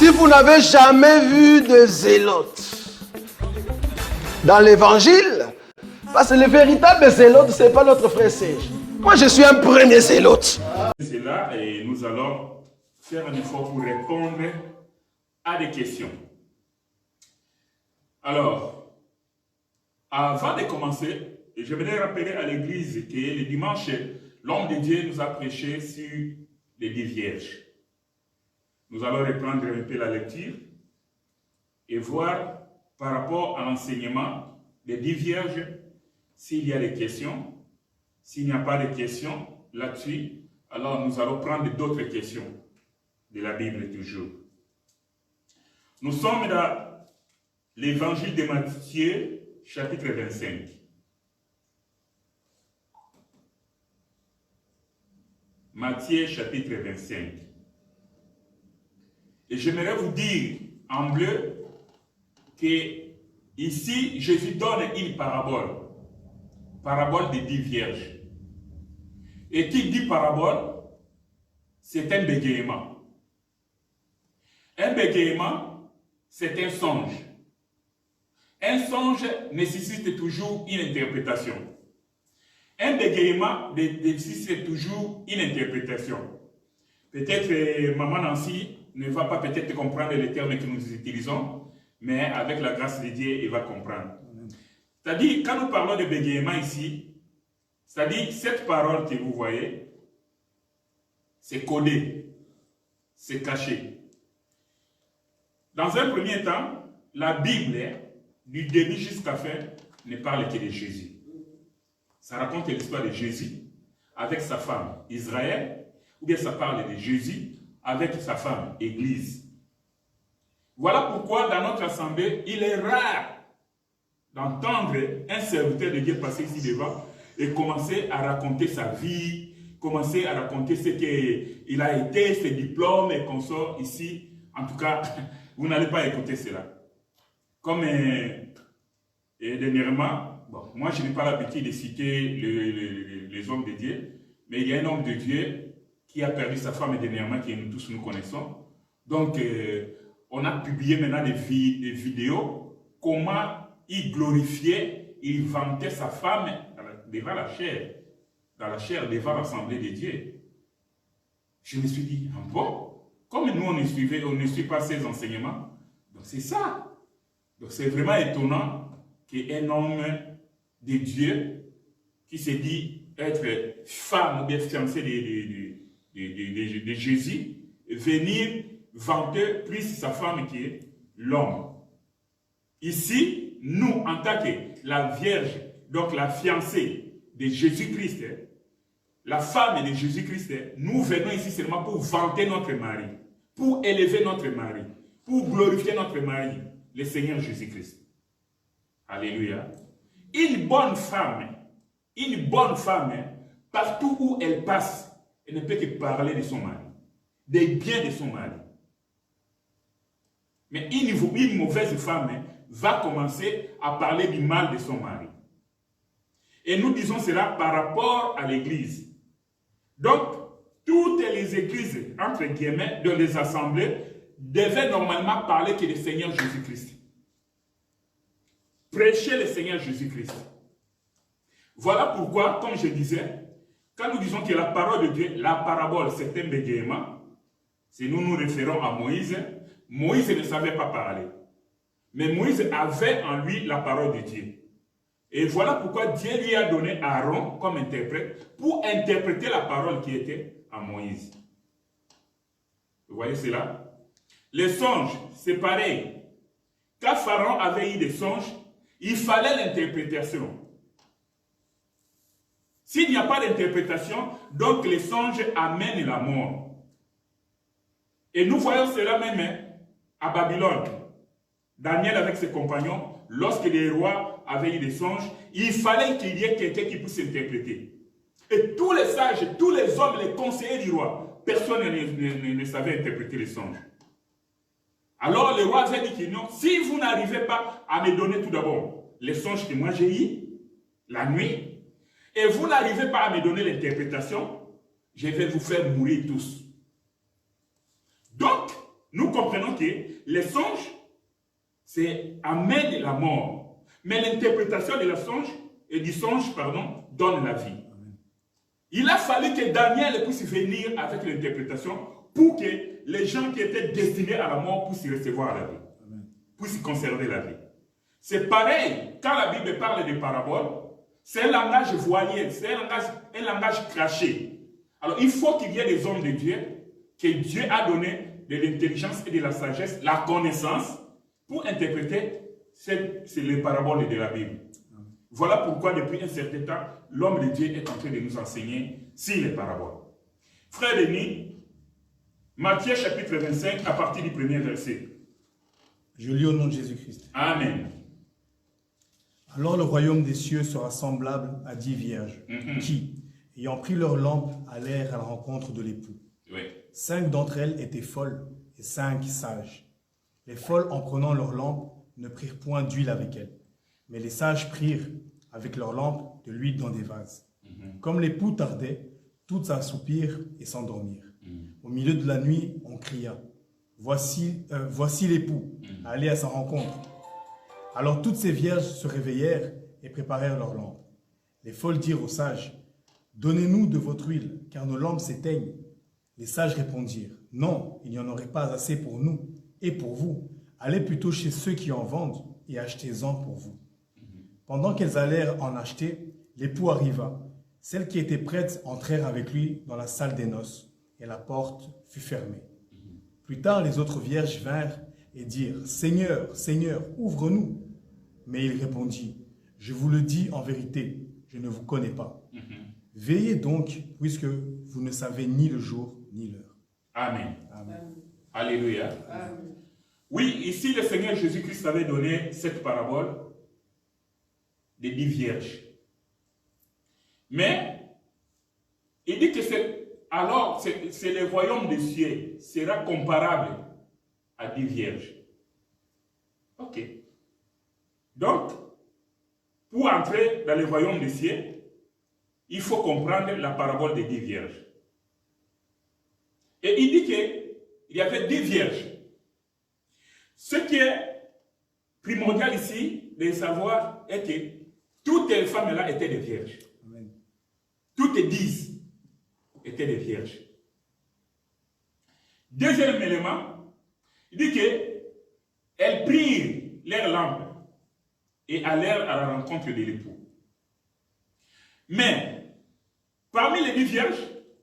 Si vous n'avez jamais vu de zélotes dans l'évangile, parce que le véritable zélote, ce n'est pas notre frère Serge. Moi, je suis un premier zélote. C'est là et nous allons faire un effort pour répondre à des questions. Alors, avant de commencer, je voudrais rappeler à l'église que le dimanche, l'homme de Dieu nous a prêché sur les 10 vierges. Nous allons reprendre un peu la lecture et voir par rapport à l'enseignement des 10 vierges s'il y a des questions. S'il n'y a pas de questions là-dessus, alors nous allons prendre d'autres questions de la Bible toujours. Nous sommes dans l'évangile de Matthieu, chapitre 25. Matthieu, chapitre 25. Et j'aimerais vous dire en bleu que ici, Jésus donne une parabole. Parabole des 10 vierges. Et qui dit parabole, c'est un bégaiement. Un bégaiement, c'est un songe. Un songe nécessite toujours une interprétation. Un bégaiement nécessite toujours une interprétation. Peut-être Maman Nancy ne va pas peut-être comprendre les termes que nous utilisons, mais avec la grâce de Dieu, il va comprendre. C'est-à-dire, quand nous parlons de bégaiement ici, c'est-à-dire cette parole que vous voyez, c'est codé, c'est caché. Dans un premier temps, la Bible, du début jusqu'à la fin, ne parle que de Jésus. Ça raconte l'histoire de Jésus avec sa femme Israël, ou bien ça parle de Jésus avec sa femme Église. Voilà pourquoi dans notre assemblée, il est rare d'entendre un serviteur de Dieu passer ici devant et commencer à raconter sa vie, commencer à raconter ce qu'il a été, ses diplômes et qu'on sort ici. En tout cas, vous n'allez pas écouter cela. Comme dernièrement, bon, moi je n'ai pas l'habitude de citer les hommes de Dieu, mais il y a un homme de Dieu qui a perdu sa femme dernièrement, que nous tous nous connaissons. Donc, on a publié maintenant des vidéos, comment il glorifiait, il vantait sa femme devant la chair, dans la chair, devant l'assemblée de Dieu. Je me suis dit, ah bon, comme nous on ne suit pas ces enseignements, donc c'est ça. Donc c'est vraiment étonnant qu'un homme de Dieu qui se dit être femme ou bien fiancé de Jésus, venir vanter plus sa femme qui est l'homme. Ici, nous, en tant que la Vierge, donc la fiancée de Jésus-Christ, la femme de Jésus-Christ, nous venons ici seulement pour vanter notre mari, pour élever notre mari, pour glorifier notre mari, le Seigneur Jésus-Christ. Alléluia. Une bonne femme, partout où elle passe, elle ne peut que parler de son mari, des biens de son mari. Mais une mauvaise femme va commencer à parler du mal de son mari. Et nous disons cela par rapport à l'église. Donc, toutes les églises, entre guillemets, de les assemblées, devaient normalement parler que le Seigneur Jésus-Christ. Prêcher le Seigneur Jésus-Christ. Voilà pourquoi, comme je disais, quand nous disons que la parole de Dieu, la parabole, c'est un bégaiement, si nous nous référons à Moïse, Moïse ne savait pas parler. Mais Moïse avait en lui la parole de Dieu. Et voilà pourquoi Dieu lui a donné Aaron comme interprète pour interpréter la parole qui était à Moïse. Vous voyez cela? Les songes, c'est pareil. Quand Pharaon avait eu des songes, il fallait l'interprétation. S'il n'y a pas d'interprétation, donc les songes amènent la mort. Et nous voyons cela même à Babylone. Daniel avec ses compagnons, lorsque les rois avaient eu des songes, il fallait qu'il y ait quelqu'un qui puisse interpréter. Et tous les sages, tous les hommes, les conseillers du roi, personne ne savait interpréter les songes. Alors le roi avait dit que non, si vous n'arrivez pas à me donner tout d'abord les songes que moi j'ai eus, la nuit, et vous n'arrivez pas à me donner l'interprétation, je vais vous faire mourir tous. Donc, nous comprenons que les songes, c'est amène la mort. Mais l'interprétation de la songe, et du songe, pardon, donne la vie. Il a fallu que Daniel puisse venir avec l'interprétation pour que les gens qui étaient destinés à la mort puissent recevoir la vie, puissent conserver la vie. C'est pareil, quand la Bible parle de paraboles, c'est un langage voilier, c'est un langage craché. Alors il faut qu'il y ait des hommes de Dieu, que Dieu a donné de l'intelligence et de la sagesse, la connaissance, pour interpréter les paraboles de la Bible. Voilà pourquoi depuis un certain temps, l'homme de Dieu est en train de nous enseigner sur les paraboles. Frère Denis, Matthieu chapitre 25, à partir du premier verset. Je lis au nom de Jésus-Christ. Amen. Alors le royaume des cieux sera semblable à 10 vierges qui, ayant pris leur lampe, allèrent à la rencontre de l'époux. Oui. 5 d'entre elles étaient folles et 5 sages. Les folles, en prenant leur lampe, ne prirent point d'huile avec elles. Mais les sages prirent avec leur lampe de l'huile dans des vases. Comme l'époux tardait, toutes s'assoupirent et s'endormirent. Au milieu de la nuit, on cria, voici l'époux, allez à sa rencontre. Alors toutes ces vierges se réveillèrent et préparèrent leurs lampes. Les folles dirent aux sages, donnez-nous de votre huile, car nos lampes s'éteignent. Les sages répondirent, non, il n'y en aurait pas assez pour nous et pour vous. Allez plutôt chez ceux qui en vendent et achetez-en pour vous. Pendant qu'elles allèrent en acheter, l'époux arriva. Celles qui étaient prêtes entrèrent avec lui dans la salle des noces, et la porte fut fermée. Plus tard, les autres vierges vinrent et dirent, Seigneur, Seigneur, ouvre-nous. Mais il répondit, je vous le dis en vérité, je ne vous connais pas. Veillez donc, puisque vous ne savez ni le jour ni l'heure. Amen. Amen. Alléluia. Amen. Oui, ici le Seigneur Jésus-Christ avait donné cette parabole des 10 vierges. Mais il dit que c'est le royaume des cieux sera comparable à 10 vierges. Ok. Donc, pour entrer dans le royaume des cieux, il faut comprendre la parabole des 10 vierges. Et il dit qu'il y avait 10 vierges. Ce qui est primordial ici de savoir est que toutes les femmes-là étaient des vierges. Amen. Toutes les 10 étaient des vierges. Deuxième élément, il dit qu'elles prirent leurs lampes et allèrent à la rencontre de l'époux. Mais, parmi les 10 vierges,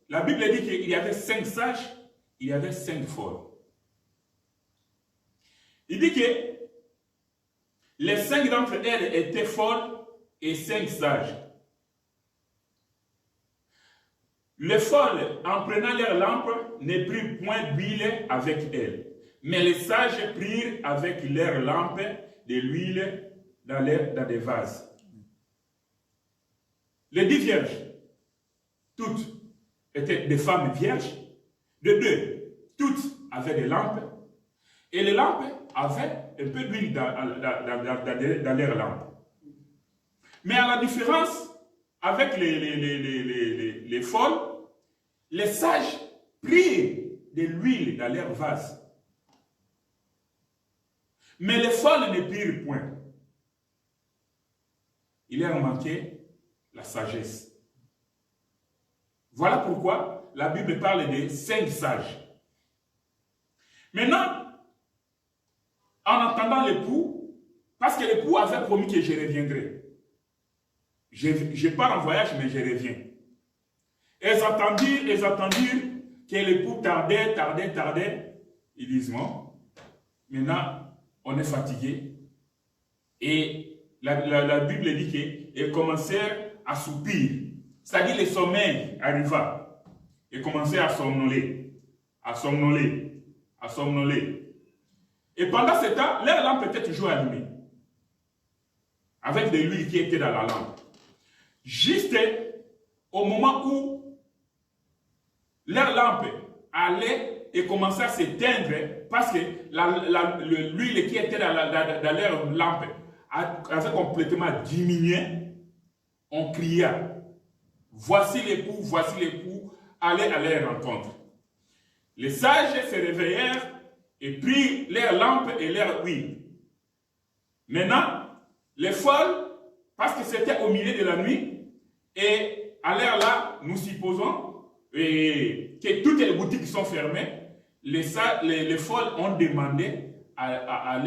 la Bible dit qu'il y avait 5 sages, il y avait 5 folles. Il dit que les 5 d'entre elles étaient folles et 5 sages. Les folles, en prenant leur lampe, ne prirent point d'huile avec elles. Mais les sages prirent avec leur lampe de l'huile dans des vases. Les 10 vierges, toutes étaient des femmes vierges. De 2, toutes avaient des lampes. Et les lampes avaient un peu d'huile dans leurs lampes. Mais à la différence avec les folles, les sages prirent de l'huile dans leurs vases. Mais les folles ne prirent point. Il leur manquait la sagesse. Voilà pourquoi la Bible parle de 5 sages. Maintenant, en entendant l'époux, parce que l'époux avait promis que je reviendrai. Je pars en voyage, mais je reviens. Elles attendirent que l'époux tardait. Ils disent, non, maintenant, on est fatigué. Et la Bible dit qu'ils commencèrent à soupir. C'est-à-dire le sommeil arriva. Ils commençaient à somnoler. Et pendant ce temps, leur lampe était toujours allumée. Avec de l'huile qui était dans la lampe. Juste au moment où leur lampe allait et commençait à s'éteindre, parce que l'huile qui était dans leur lampe avait complètement diminué, on cria, voici l'époux, allez à leur rencontre. Les sages se réveillèrent et prirent leurs lampes et leur huile. Maintenant, les folles, parce que c'était au milieu de la nuit, et à l'heure là, nous supposons que toutes les boutiques sont fermées, les folles ont demandé à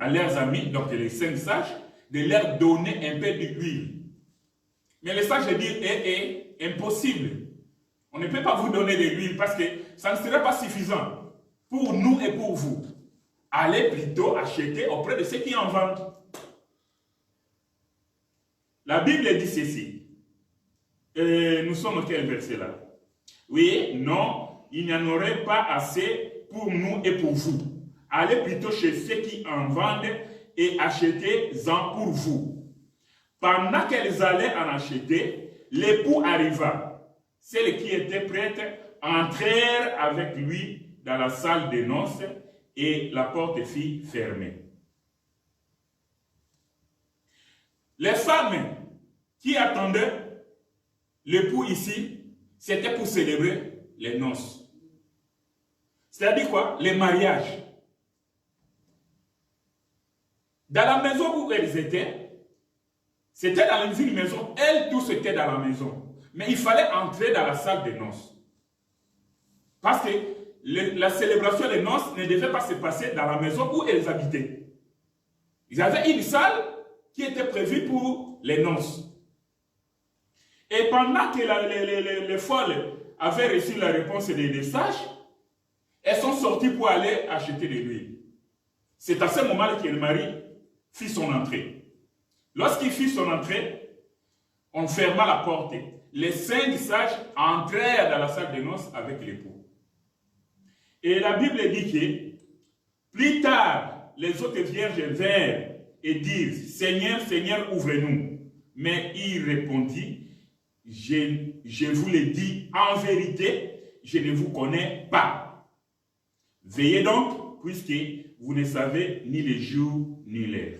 leurs amis, donc les 5 sages, de leur donner un peu d'huile. Mais les sages disent, impossible. On ne peut pas vous donner de l'huile parce que ça ne serait pas suffisant pour nous et pour vous. Allez plutôt acheter auprès de ceux qui en vendent. La Bible dit ceci. Nous sommes à quel verset là? Oui, non, il n'y en aurait pas assez pour nous et pour vous. Allez plutôt chez ceux qui en vendent et achetez-en pour vous. Pendant qu'elles allaient en acheter, l'époux arriva. Celles qui étaient prêtes entrèrent avec lui dans la salle des noces et la porte fut fermée. Les femmes qui attendaient l'époux ici, c'était pour célébrer les noces. C'est-à-dire quoi? Les mariages. Dans la maison où elles étaient, c'était dans une maison, elles tous étaient dans la maison. Mais il fallait entrer dans la salle des noces. Parce que la célébration des noces ne devait pas se passer dans la maison où elles habitaient. Ils avaient une salle qui était prévue pour les noces. Et pendant que les folles avaient reçu la réponse des sages, elles sont sorties pour aller acheter de l'huile. C'est à ce moment que le mari fit son entrée. Lorsqu'il fit son entrée, on ferma la porte. Les 5 sages entrèrent dans la salle de noces avec l'époux. Et la Bible dit que plus tard, les autres vierges vinrent et dirent, Seigneur, Seigneur, ouvre-nous. Mais il répondit, je vous le dis en vérité, je ne vous connais pas. Veillez donc, puisque vous ne savez ni le jour ni l'heure.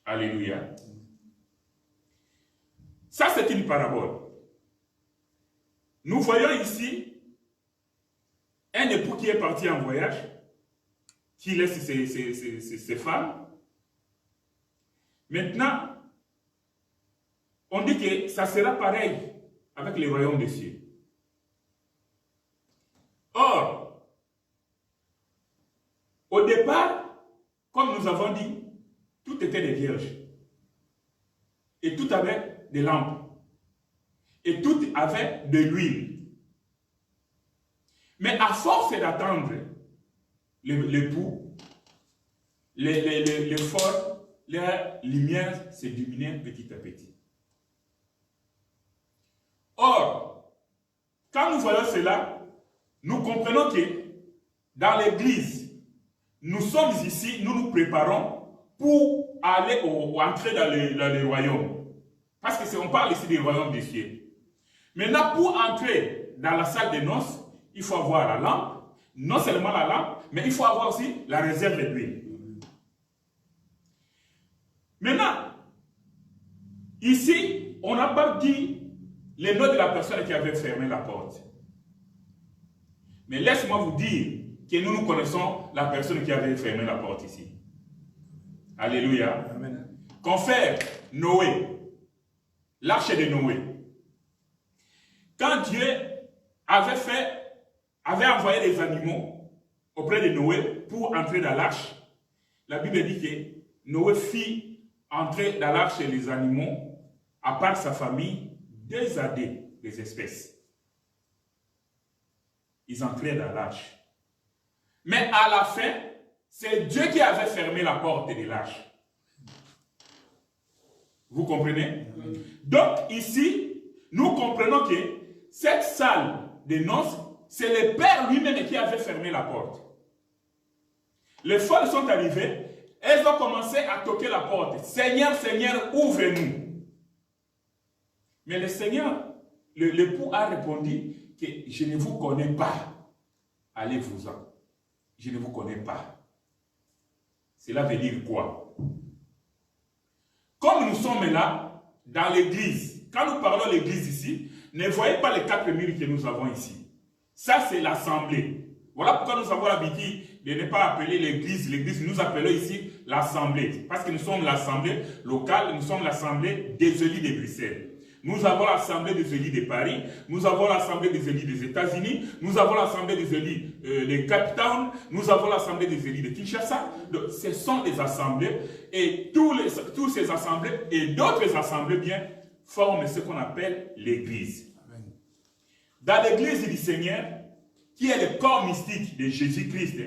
Alléluia. Ça, c'est une parabole. Nous voyons ici un époux qui est parti en voyage, qui laisse ses femmes. Maintenant, on dit que ça sera pareil avec le royaume des cieux. Or, au départ, comme nous avons dit, tout était des vierges. Et tout avait des lampes. Et tout avait de l'huile. Mais à force d'attendre l'époux, les folles, la lumière se diminuait petit à petit. Or, quand nous voyons cela, nous comprenons que dans l'église, nous sommes ici, nous nous préparons pour aller entrer dans le royaume. Parce que on parle ici du royaume des cieux. Maintenant, pour entrer dans la salle de noces, il faut avoir la lampe. Non seulement la lampe, mais il faut avoir aussi la réserve d'huile. Maintenant, ici, on n'a pas dit le nom de la personne qui avait fermé la porte. Mais laisse-moi vous dire que nous connaissons la personne qui avait fermé la porte ici. Alléluia. Amen. Confère Noé. L'arche de Noé. Quand Dieu avait envoyé les animaux auprès de Noé pour entrer dans l'arche, la Bible dit que Noé fit entrer dans l'arche les animaux, à part sa famille, 2 à 2 des espèces. Ils entraient dans l'arche. Mais à la fin, c'est Dieu qui avait fermé la porte de l'arche. Vous comprenez? Donc ici, nous comprenons que cette salle de noces, c'est le Père lui-même qui avait fermé la porte. Les folles sont arrivées, elles ont commencé à toquer la porte. Seigneur, Seigneur, ouvre-nous. Mais le Seigneur, l'époux a répondu que je ne vous connais pas. Allez-vous-en. Je ne vous connais pas. Cela veut dire quoi? Comme nous sommes là, dans l'église, quand nous parlons de l'église ici, ne voyez pas les 4 murs que nous avons ici. Ça, c'est l'assemblée. Voilà pourquoi nous avons l'habitude de ne pas appeler l'église l'église. Nous appelons ici l'assemblée. Parce que nous sommes l'assemblée locale, nous sommes l'assemblée des élus de Bruxelles. Nous avons l'assemblée des élus de Paris, nous avons l'assemblée des élus des États-Unis, nous avons l'assemblée des élus de Cape Town, nous avons l'assemblée des élus de Kinshasa. Donc, ce sont des assemblées et tous ces assemblées et d'autres assemblées bien forment ce qu'on appelle l'église. Dans l'église du Seigneur, qui est le corps mystique de Jésus-Christ,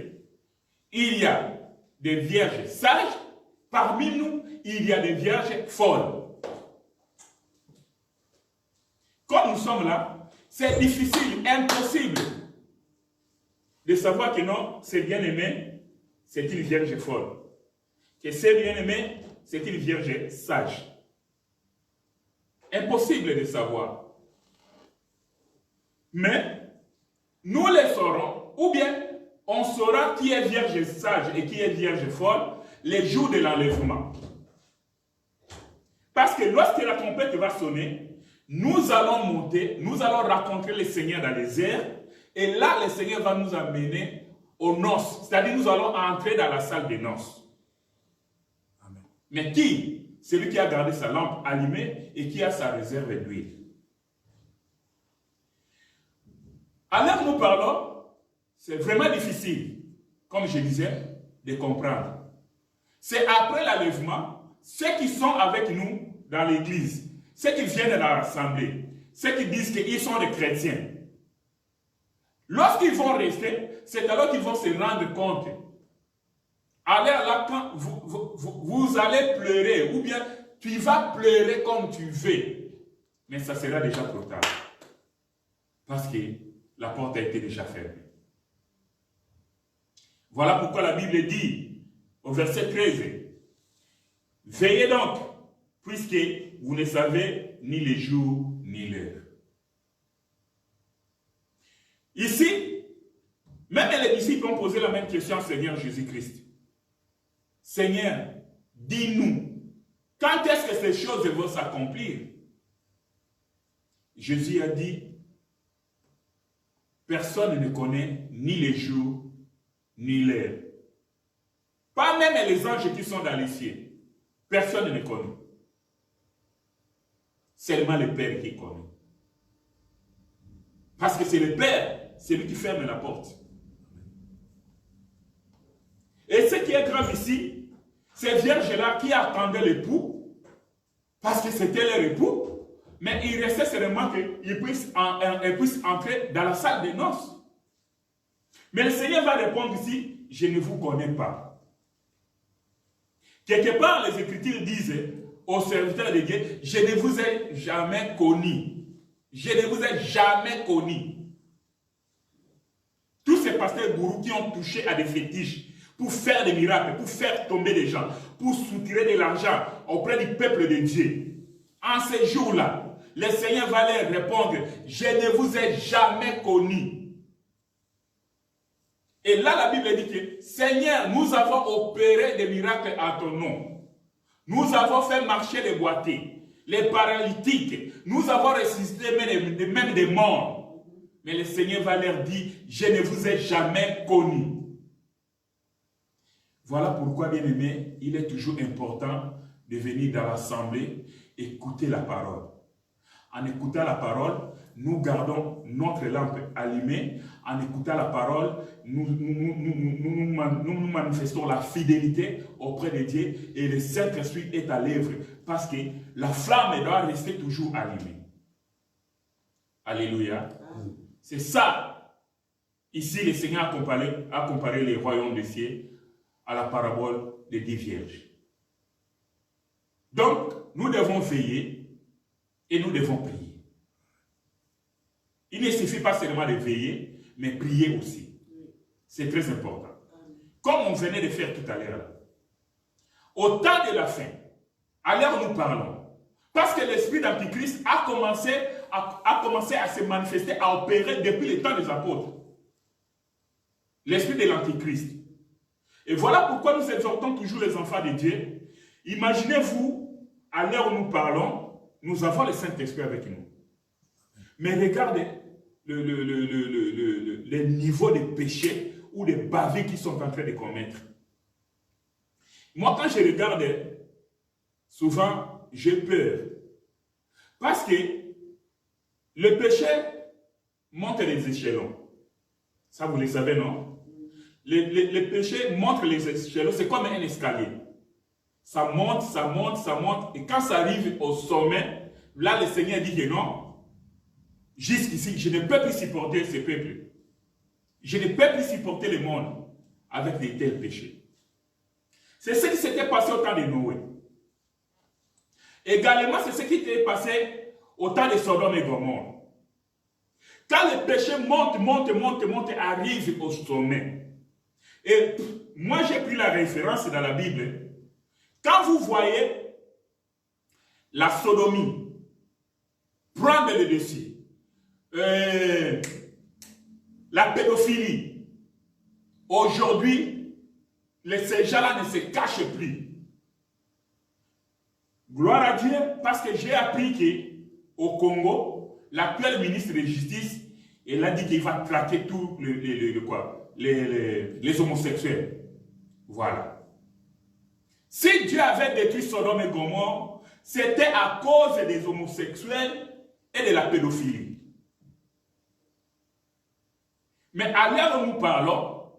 il y a des vierges sages, parmi nous, il y a des vierges folles. Comme nous sommes là, c'est difficile, impossible de savoir que non, c'est bien-aimé, c'est une vierge folle. Que c'est bien-aimé, c'est une vierge sage. Impossible de savoir. Mais, nous les saurons, ou bien, on saura qui est vierge sage et qui est vierge folle les jours de l'enlèvement. Parce que lorsque la trompette va sonner, nous allons monter, nous allons rencontrer le Seigneur dans les airs, et là, le Seigneur va nous amener aux noces, c'est-à-dire nous allons entrer dans la salle des noces. Amen. Mais qui? Celui qui a gardé sa lampe allumée et qui a sa réserve d'huile. Alors nous parlons, c'est vraiment difficile, comme je disais, de comprendre. C'est après l'enlèvement, ceux qui sont avec nous dans l'église, ceux qui viennent de l'assemblée, ceux qui disent qu'ils sont des chrétiens, lorsqu'ils vont rester, c'est alors qu'ils vont se rendre compte. Alors là, quand vous allez pleurer, ou bien tu vas pleurer comme tu veux, mais ça sera déjà trop tard. Parce que la porte a été déjà fermée. Voilà pourquoi la Bible dit, au verset 13, « Veillez donc, puisque vous ne savez ni le jour ni l'heure. » Ici, même les disciples ont posé la même question au Seigneur Jésus-Christ. « Seigneur, dis-nous, quand est-ce que ces choses vont s'accomplir? » Jésus a dit, « Personne ne connaît ni les jours ni l'heure. » Pas même les anges qui sont dans les cieux. Personne ne connaît. Seulement le Père qui connaît. Parce que c'est le Père, c'est lui qui ferme la porte. Et ce qui est grave ici, ces vierges-là qui attendaient l'époux, parce que c'était leur époux, mais il restait seulement qu'ils puissent entrer dans la salle des noces. Mais le Seigneur va répondre ici, je ne vous connais pas. Quelque part, les Écritures disent aux serviteurs de Dieu, je ne vous ai jamais connu. Je ne vous ai jamais connu. Tous ces pasteurs gourous qui ont touché à des fétiches pour faire des miracles, pour faire tomber des gens, pour soutirer de l'argent auprès du peuple de Dieu. En ces jours-là, le Seigneur va leur répondre, je ne vous ai jamais connu. Et là, la Bible dit que, Seigneur, nous avons opéré des miracles à ton nom. Nous avons fait marcher les boités, les paralytiques. Nous avons ressuscité même des morts. Mais le Seigneur va leur dire, je ne vous ai jamais connu. Voilà pourquoi, bien-aimé, il est toujours important de venir dans l'assemblée, écouter la parole. En écoutant la parole, nous gardons notre lampe allumée. En écoutant la parole, nous manifestons la fidélité auprès de Dieu et le Saint-Esprit est à l'œuvre parce que la flamme doit rester toujours allumée. Alléluia. C'est ça. Ici, le Seigneur a comparé les royaumes des cieux à la parabole des 10 vierges. Donc, nous devons veiller et nous devons prier. Il ne suffit pas seulement de veiller, mais prier aussi. C'est très important. Comme on venait de faire tout à l'heure. Au temps de la fin, à l'heure où nous parlons, parce que l'esprit d'Antichrist a commencé à se manifester, à opérer depuis le temps des apôtres. L'esprit de l'Antichrist. Et voilà pourquoi nous exhortons toujours les enfants de Dieu. Imaginez-vous, à l'heure où nous parlons, nous avons le Saint-Esprit avec nous. Mais regardez, le niveau de péché ou de bavures qu'ils sont en train de commettre. Moi, quand je regarde, souvent, j'ai peur. Parce que le péché monte les échelons. Ça, vous le savez, non? Le péché monte les échelons. C'est comme un escalier. Ça monte, ça monte, ça monte. Et quand ça arrive au sommet, là, le Seigneur dit que non. Jusqu'ici, je ne peux plus supporter ce peuple. Je ne peux plus supporter le monde avec de tels péchés. C'est ce qui s'était passé au temps de Noé. Également, c'est ce qui s'était passé au temps de Sodome et Gomorrhe. Quand le péché monte, arrive au sommet. Et moi, j'ai pris la référence dans la Bible. Quand vous voyez la sodomie prendre le dessus, la pédophilie, aujourd'hui, ces gens-là ne se cachent plus. Gloire à Dieu, parce que j'ai appris qu'au Congo, l'actuel ministre de Justice, il a dit qu'il va traquer tous les homosexuels. Voilà. Si Dieu avait détruit Sodome et Gomorrhe, c'était à cause des homosexuels et de la pédophilie. Mais à l'heure où nous parlons,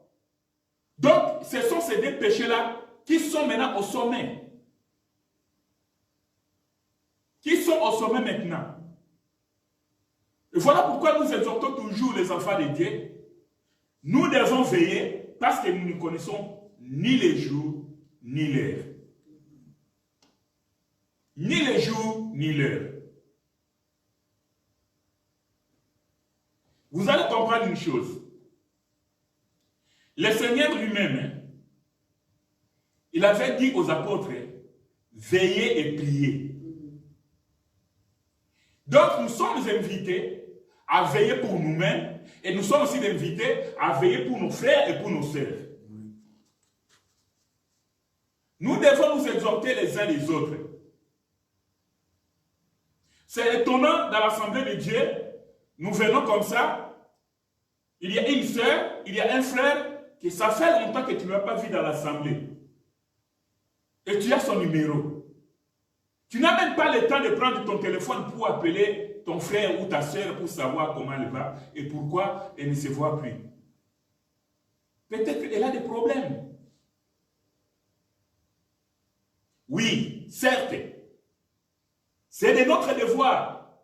donc ce sont ces deux péchés-là qui sont maintenant au sommet. Qui sont au sommet maintenant. Et voilà pourquoi nous exhortons toujours les enfants de Dieu. Nous devons veiller parce que nous ne connaissons ni les jours, ni l'heure. Ni les jours, ni l'heure. Vous allez comprendre une chose. Le Seigneur lui-même, il avait dit aux apôtres, veillez et priez. Donc nous sommes invités à veiller pour nous-mêmes et nous sommes aussi invités à veiller pour nos frères et pour nos sœurs. Nous devons nous exhorter les uns les autres. C'est étonnant dans l'assemblée de Dieu, nous venons comme ça, il y a une sœur, il y a un frère, que ça fait longtemps que tu ne l'as pas vu dans l'assemblée. Et tu as son numéro. Tu n'as même pas le temps de prendre ton téléphone pour appeler ton frère ou ta soeur pour savoir comment elle va et pourquoi elle ne se voit plus. Peut-être qu'elle a des problèmes. Oui, certes, c'est de notre devoir,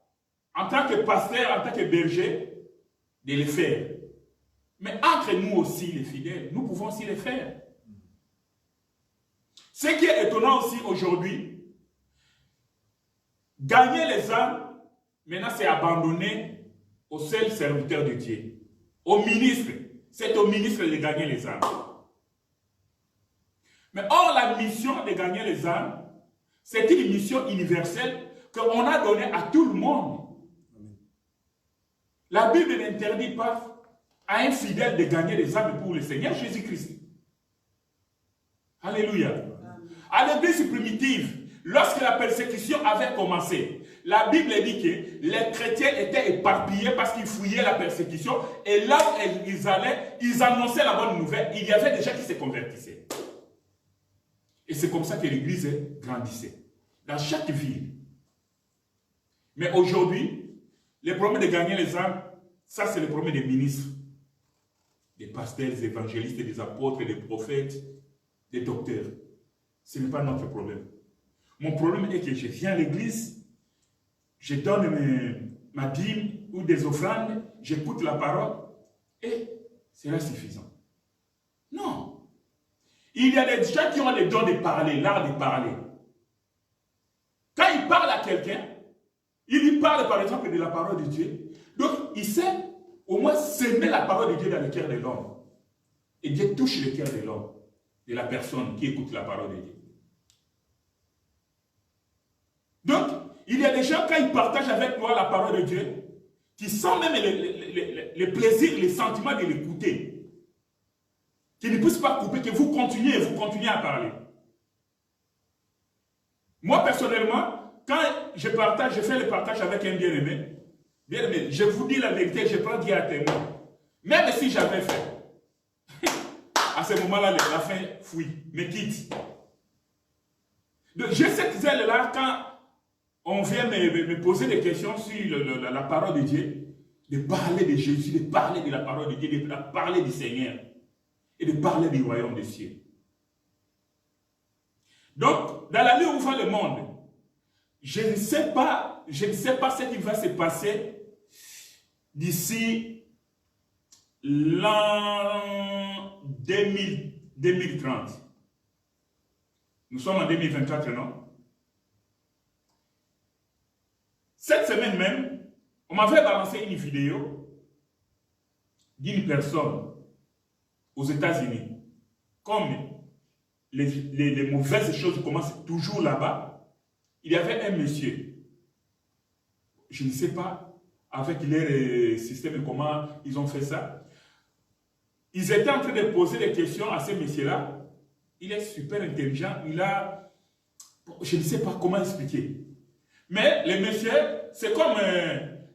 en tant que pasteur, en tant que berger, de le faire. Mais entre nous aussi, les fidèles, nous pouvons aussi le faire. Ce qui est étonnant aussi aujourd'hui, gagner les âmes, maintenant c'est abandonné au seul serviteur de Dieu, au ministre. C'est au ministre de gagner les âmes. Mais or, la mission de gagner les âmes, c'est une mission universelle qu'on a donnée à tout le monde. La Bible n'interdit pas à un fidèle de gagner les âmes pour le Seigneur Jésus-Christ. Alléluia. À l'église primitive, lorsque la persécution avait commencé, la Bible dit que les chrétiens étaient éparpillés parce qu'ils fouillaient la persécution et là où ils allaient, ils annonçaient la bonne nouvelle. Il y avait des gens qui se convertissaient. Et c'est comme ça que l'église grandissait. Dans chaque ville. Mais aujourd'hui, le problème de gagner les âmes, ça c'est le problème des ministres, des pasteurs, des évangélistes, des apôtres, des prophètes, des docteurs. Ce n'est pas notre problème. Mon problème est que je viens à l'église, je donne ma dîme ou des offrandes, j'écoute la parole et c'est là suffisant. Non. Il y a des gens qui ont le don de parler, l'art de parler. Quand il parle à quelqu'un, il lui parle par exemple de la parole de Dieu. Donc il sait au moins s'aimer la parole de Dieu dans le cœur de l'homme. Et Dieu touche le cœur de l'homme, de la personne qui écoute la parole de Dieu. Donc, il y a des gens, quand ils partagent avec toi la parole de Dieu, qui sentent même le plaisir, le sentiment de l'écouter. Qui ne puissent pas couper, que vous continuez à parler. Moi, personnellement, quand je fais le partage avec un bien-aimé, Bien aimé, je vous dis la vérité, je prends Dieu à témoin. Même si j'avais fait, à ce moment-là, la fin fuit, me quitte. Donc, j'ai cette zèle-là quand on vient me poser des questions sur la parole de Dieu, de parler de Jésus, de parler de la parole de Dieu, de parler du Seigneur et de parler du royaume des cieux. Donc, dans l'année où va le monde, je ne sais pas ce qui va se passer d'ici l'an 2030. Nous sommes en 2024, non? Cette semaine même, on m'avait balancé une vidéo d'une personne aux États-Unis. Comme les mauvaises choses commencent toujours là-bas, il y avait un monsieur, je ne sais pas avec leur système et comment ils ont fait ça. Ils étaient en train de poser des questions à ce monsieur-là. Il est super intelligent, il a, je ne sais pas comment expliquer. Mais le monsieur, c'est comme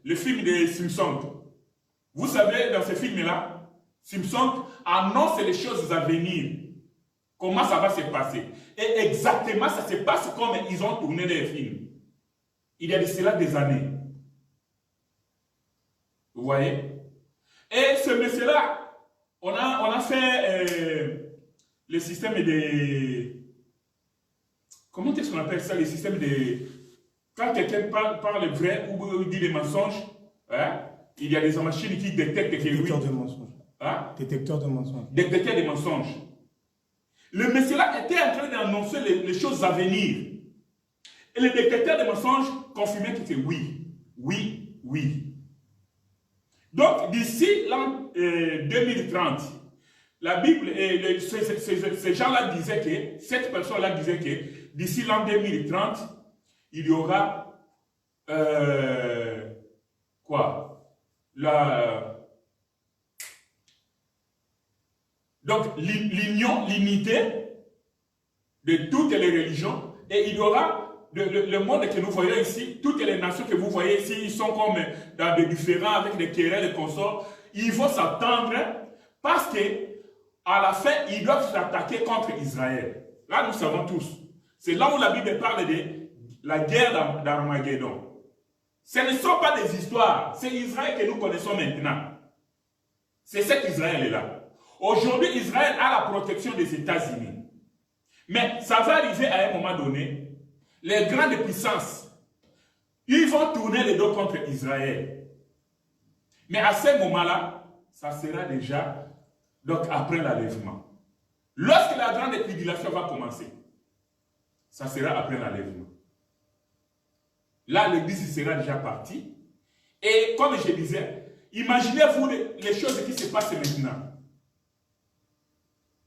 le film de Simpson. Vous savez, dans ce film-là, Simpson annonce les choses à venir. Comment ça va se passer. Et exactement, ça se passe comme ils ont tourné les films. Il y a de cela des années. Vous voyez? Et ce monsieur-là, on a fait le système de... Comment est-ce qu'on appelle ça? Le système de... Quand quelqu'un parle vrai ou dit des mensonges, hein, il y a des machines qui détectent que oui. Détecteur de mensonges. Hein? Détecteur de mensonges. Détecteur de mensonges. Le monsieur-là était en train d'annoncer les choses à venir. Et le détecteur de mensonges confirmait que c'est oui, oui, oui. Donc, d'ici l'an 2030, la Bible, ces gens-là disaient que, cette personne-là disait que d'ici l'an 2030, il y aura donc l'union, l'unité de toutes les religions, et il y aura le monde que nous voyons ici, toutes les nations que vous voyez ici, ils sont comme dans des différends avec des querelles et consorts. Ils vont s'attendre parce que à la fin, ils doivent s'attaquer contre Israël. Là, nous savons tous. C'est là où la Bible parle de la guerre d'Armageddon. Ce ne sont pas des histoires. C'est Israël que nous connaissons maintenant. C'est cet Israël-là. Aujourd'hui, Israël a la protection des États-Unis. Mais ça va arriver à un moment donné. Les grandes puissances, ils vont tourner le dos contre Israël. Mais à ce moment-là, ça sera déjà donc après l'enlèvement. Lorsque la grande tribulation va commencer, ça sera après l'enlèvement. Là, l'église sera déjà partie. Et comme je disais, imaginez-vous les choses qui se passent maintenant.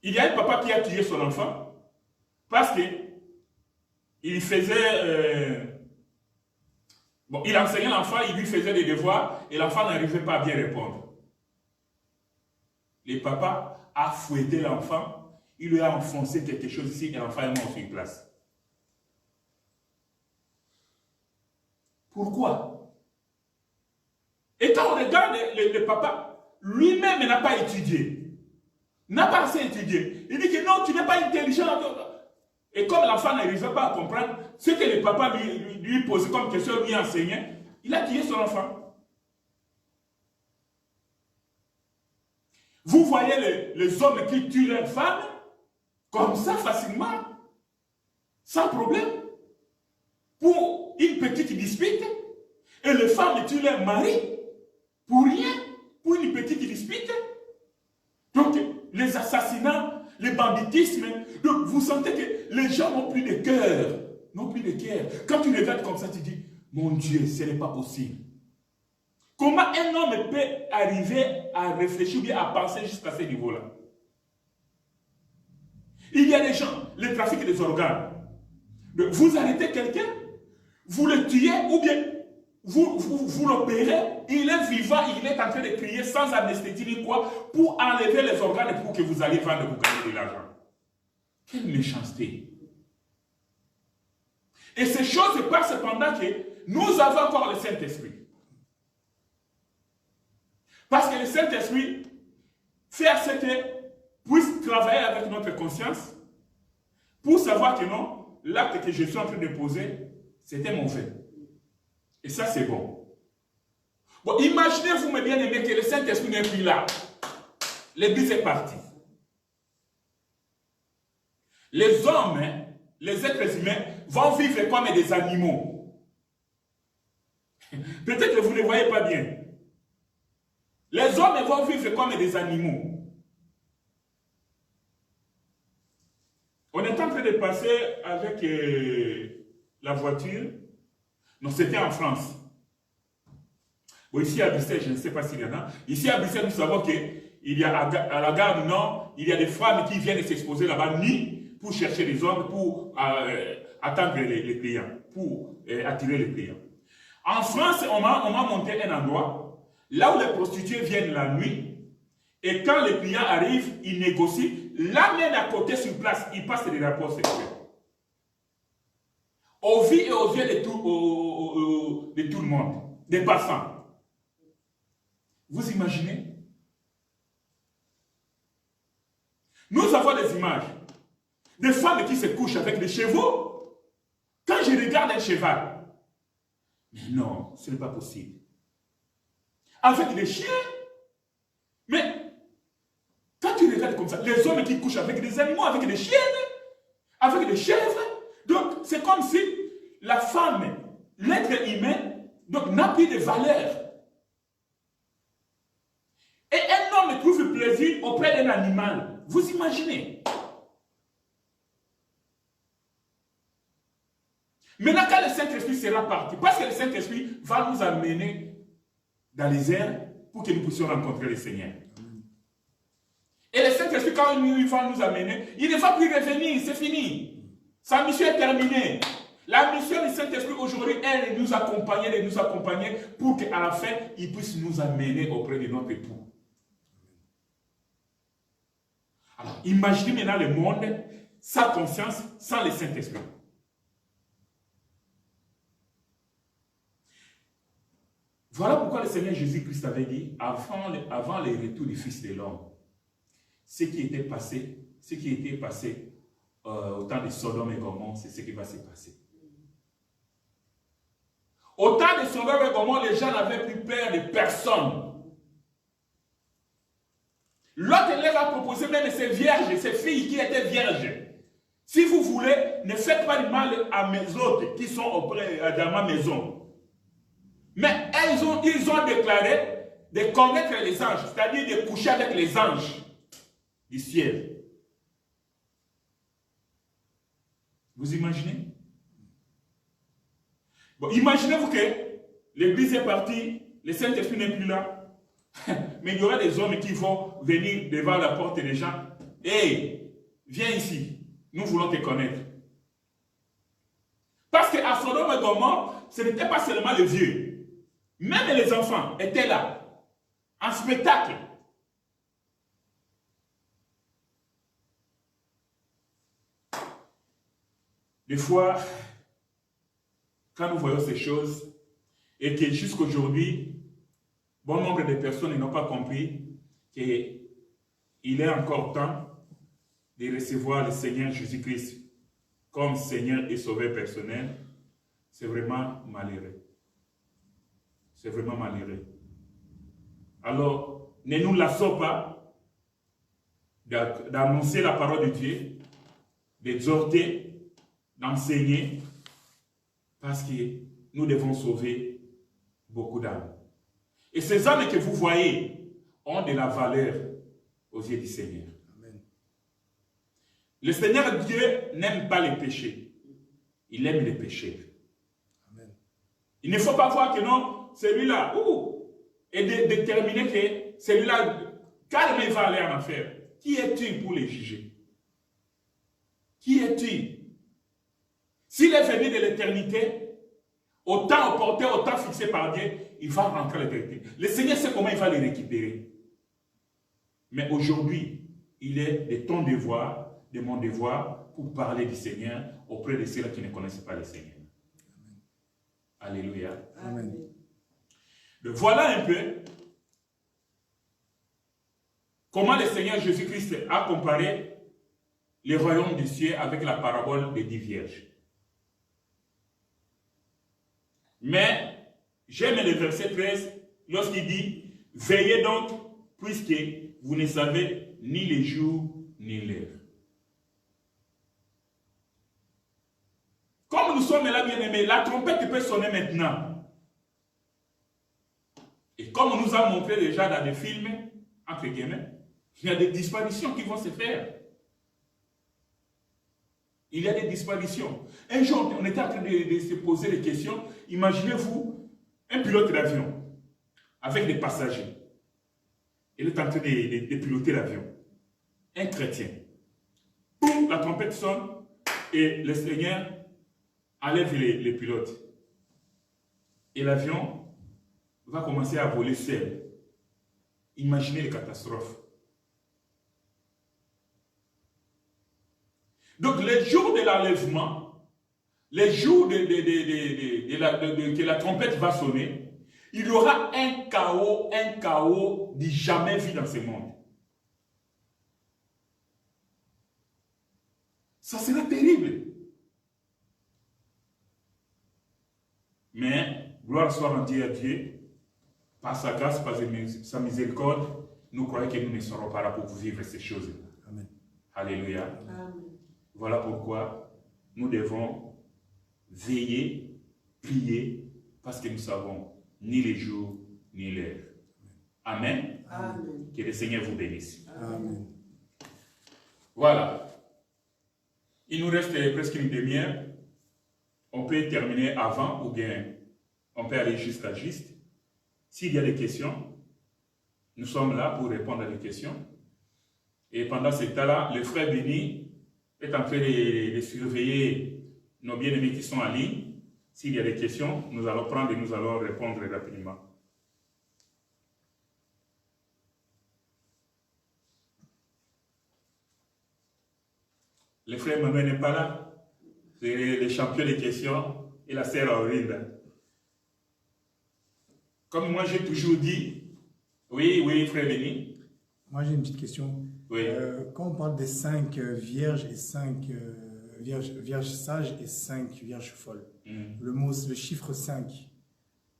Il y a un papa qui a tué son enfant parce que il faisait... il enseignait l'enfant, il lui faisait des devoirs et l'enfant n'arrivait pas à bien répondre. Le papa a fouetté l'enfant, il lui a enfoncé quelque chose ici et l'enfant est mort sur place. Pourquoi? Et quand on regarde le papa, lui-même n'a pas étudié, n'a pas assez étudié. Il dit que non, tu n'es pas intelligent. Et comme l'enfant n'arrivait pas à comprendre ce que le papa lui posait comme question, lui enseignait, il a tué son enfant. Vous voyez les hommes qui tuent leurs femmes comme ça facilement, sans problème, pour une petite dispute, et les femmes tuent leur mari pour rien, pour une petite dispute. Donc, les assassinats, le banditisme, donc vous sentez que les gens n'ont plus de cœur, n'ont plus de cœur. Quand tu regardes comme ça, tu dis, mon Dieu, ce n'est pas possible. Comment un homme peut arriver à réfléchir ou bien à penser jusqu'à ce niveau-là? Il y a des gens, le trafic des organes. Vous arrêtez quelqu'un, vous le tuez ou bien vous l'opérez, il est vivant, il est en train de crier sans anesthésie ni quoi pour enlever les organes pour que vous alliez vendre et vous gagnez de l'argent. Quelle méchanceté! Et ces choses se passent pendant que nous avons encore le Saint-Esprit. Parce que le Saint-Esprit fait à ce que puisse travailler avec notre conscience pour savoir que non, l'acte que je suis en train de poser, c'était mauvais. Et ça, c'est bon. Bon, imaginez-vous, mes bien-aimés, que le Saint-Esprit n'est plus là. L'église est partie. Les hommes, les êtres humains, vont vivre comme des animaux. Peut-être que vous ne voyez pas bien. Les hommes vont vivre comme des animaux. On est en train de passer avec la voiture. Non, c'était en France. Bon, ici à Bruxelles, je ne sais pas s'il y en a. Ici à Bruxelles, nous savons qu'il y a à la gare du Nord, il y a des femmes qui viennent s'exposer là-bas nuit pour chercher les hommes, pour attendre les clients, pour attirer les clients. En France, on m'a monté un endroit là où les prostituées viennent la nuit et quand les clients arrivent, ils négocient. Là même à côté sur place, ils passent des rapports sexuels. Au vu et aux yeux de tout le monde, des passants. Vous imaginez? Nous avons des images des femmes qui se couchent avec des chevaux. Quand je regarde un cheval, mais non, ce n'est pas possible. Avec des chiens, mais quand tu regardes comme ça, les hommes qui couchent avec des animaux, avec des chiennes, avec des chèvres, donc c'est comme si la femme, l'être humain, donc n'a plus de valeur. Et un homme trouve plaisir auprès d'un animal. Vous imaginez? Maintenant, quand le Saint-Esprit sera parti, parce que le Saint-Esprit va nous amener dans les airs pour que nous puissions rencontrer le Seigneur. Et le Saint-Esprit, quand il va nous amener, il ne va plus revenir, c'est fini. Sa mission est terminée. La mission du Saint-Esprit aujourd'hui est de nous accompagner pour qu'à la fin, il puisse nous amener auprès de notre époux. Alors, imaginez maintenant le monde sans conscience, sans le Saint-Esprit. Voilà pourquoi le Seigneur Jésus-Christ avait dit, avant le retour du Fils de l'homme, ce qui était passé au temps de Sodome et Gomorrhe, c'est ce qui va se passer. Au temps de Sodome et Gomorrhe, les gens n'avaient plus peur de personne. L'autre leur a proposé même ces vierges, ces filles qui étaient vierges. Si vous voulez, ne faites pas de mal à mes autres qui sont auprès de ma maison. Mais ils ont déclaré de commettre les anges, c'est-à-dire de coucher avec les anges du ciel. Vous imaginez? Bon, imaginez-vous que l'église est partie, le Saint-Esprit n'est plus là. Mais il y aura des hommes qui vont venir devant la porte des gens. Hey, viens ici, nous voulons te connaître. Parce qu'à Sodome et Gomorrhe, ce n'était pas seulement les vieux. Même les enfants étaient là, en spectacle. Des fois, quand nous voyons ces choses, et que jusqu'aujourd'hui, bon nombre de personnes n'ont pas compris qu'il est encore temps de recevoir le Seigneur Jésus-Christ comme Seigneur et Sauveur personnel, c'est vraiment malheureux. C'est vraiment malheureux. Alors, ne nous lassons pas d'annoncer la parole de Dieu, d'exhorter, d'enseigner, parce que nous devons sauver beaucoup d'âmes. Et ces âmes que vous voyez ont de la valeur aux yeux du Seigneur. Amen. Le Seigneur Dieu n'aime pas les péchés. Il aime les pécheurs. Amen. Il ne faut pas voir que non, celui-là, et déterminer que celui-là, calme, il va aller en enfer. Qui es-tu pour les juger? Qui es-tu? S'il est venu de l'éternité, au temps opportun, au temps fixé par Dieu, il va rentrer à l'éternité. Le Seigneur sait comment il va les récupérer. Mais aujourd'hui, il est de ton devoir, de mon devoir, pour parler du Seigneur auprès de ceux qui ne connaissent pas le Seigneur. Amen. Alléluia. Amen. Donc voilà un peu comment le Seigneur Jésus-Christ a comparé le royaume des cieux avec la parabole des 10 vierges. Mais j'aime le verset 13 lorsqu'il dit « Veillez donc, puisque vous ne savez ni les jours ni l'heure. » Comme nous sommes là, bien-aimés, la trompette peut sonner maintenant. Et comme on nous a montré déjà dans des films, entre guillemets, il y a des disparitions qui vont se faire. Il y a des disparitions. Un jour, on était en train de se poser des questions. Imaginez-vous un pilote d'avion avec des passagers. Il est en train de piloter l'avion. Un chrétien. Boum, la trompette sonne et le Seigneur enlève les pilotes. Et l'avion va commencer à voler seul. Imaginez les catastrophes. Donc, les jours de l'enlèvement, les jours que la trompette va sonner, il y aura un chaos du jamais vu dans ce monde. Ça sera terrible. Mais, gloire soit rendue à Dieu, par sa grâce, par sa miséricorde, nous croyons que nous ne serons pas là pour vivre ces choses. Amen. Alléluia. Amen. Voilà pourquoi nous devons veiller, prier, parce que nous savons ni les jours ni l'heure. Amen. Amen. Que le Seigneur vous bénisse. Amen. Voilà. Il nous reste presque une demi-heure. On peut terminer avant ou bien on peut aller jusqu'à juste. S'il y a des questions, nous sommes là pour répondre à des questions. Et pendant ce temps-là, le frère Béni est en train de surveiller nos bien-aimés qui sont en ligne. S'il y a des questions, nous allons prendre et nous allons répondre rapidement. Le frère Manuel n'est pas là. C'est le champion des questions et la sœur Aurélie. Comme moi j'ai toujours dit, oui, frère Béni. Moi j'ai une petite question. Oui. Quand on parle des 5 vierges et 5 vierges sages et 5 vierges folles, le chiffre 5,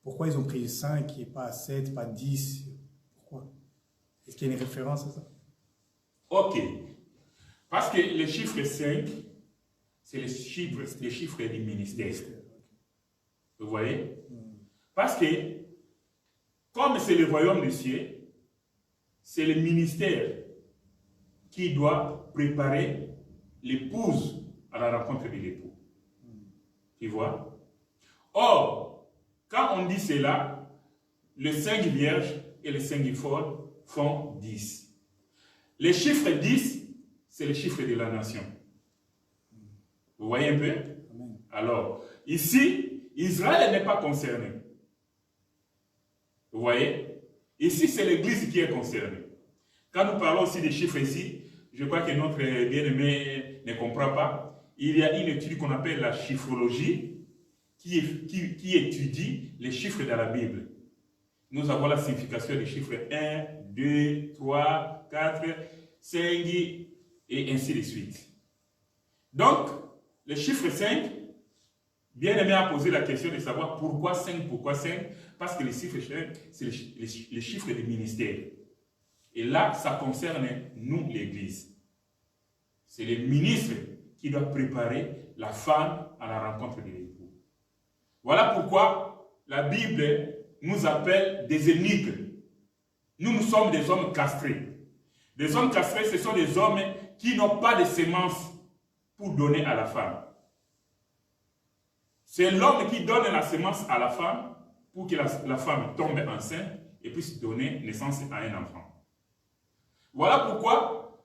pourquoi ils ont pris 5 et pas 7, pas 10? Pourquoi? Est-ce qu'il y a une référence à ça? Ok. Parce que le chiffre 5, c'est le chiffre du ministère. Vous voyez? Parce que, comme c'est le royaume des cieux, c'est le ministère qui doit préparer l'épouse à la rencontre de l'époux. Tu vois? Or, quand on dit cela, les 5 vierges et les 5 folles font 10. Le chiffre 10, c'est le chiffre de la nation. Vous voyez un peu? Alors, ici, Israël n'est pas concerné. Vous voyez? Ici, c'est l'Église qui est concernée. Quand nous parlons aussi des chiffres ici, je crois que notre bien-aimé ne comprend pas. Il y a une étude qu'on appelle la chiffrologie qui étudie les chiffres dans la Bible. Nous avons la signification des chiffres 1, 2, 3, 4, 5 et ainsi de suite. Donc, le chiffre 5, bien-aimé a posé la question de savoir pourquoi 5, parce que le chiffre 5, c'est le chiffre du ministère. Et là, ça concerne nous, l'Église. C'est le ministre qui doit préparer la femme à la rencontre de l'époux. Voilà pourquoi la Bible nous appelle des eunuques. Nous sommes des hommes castrés. Des hommes castrés, ce sont des hommes qui n'ont pas de sémence pour donner à la femme. C'est l'homme qui donne la sémence à la femme pour que la femme tombe enceinte et puisse donner naissance à un enfant. Voilà pourquoi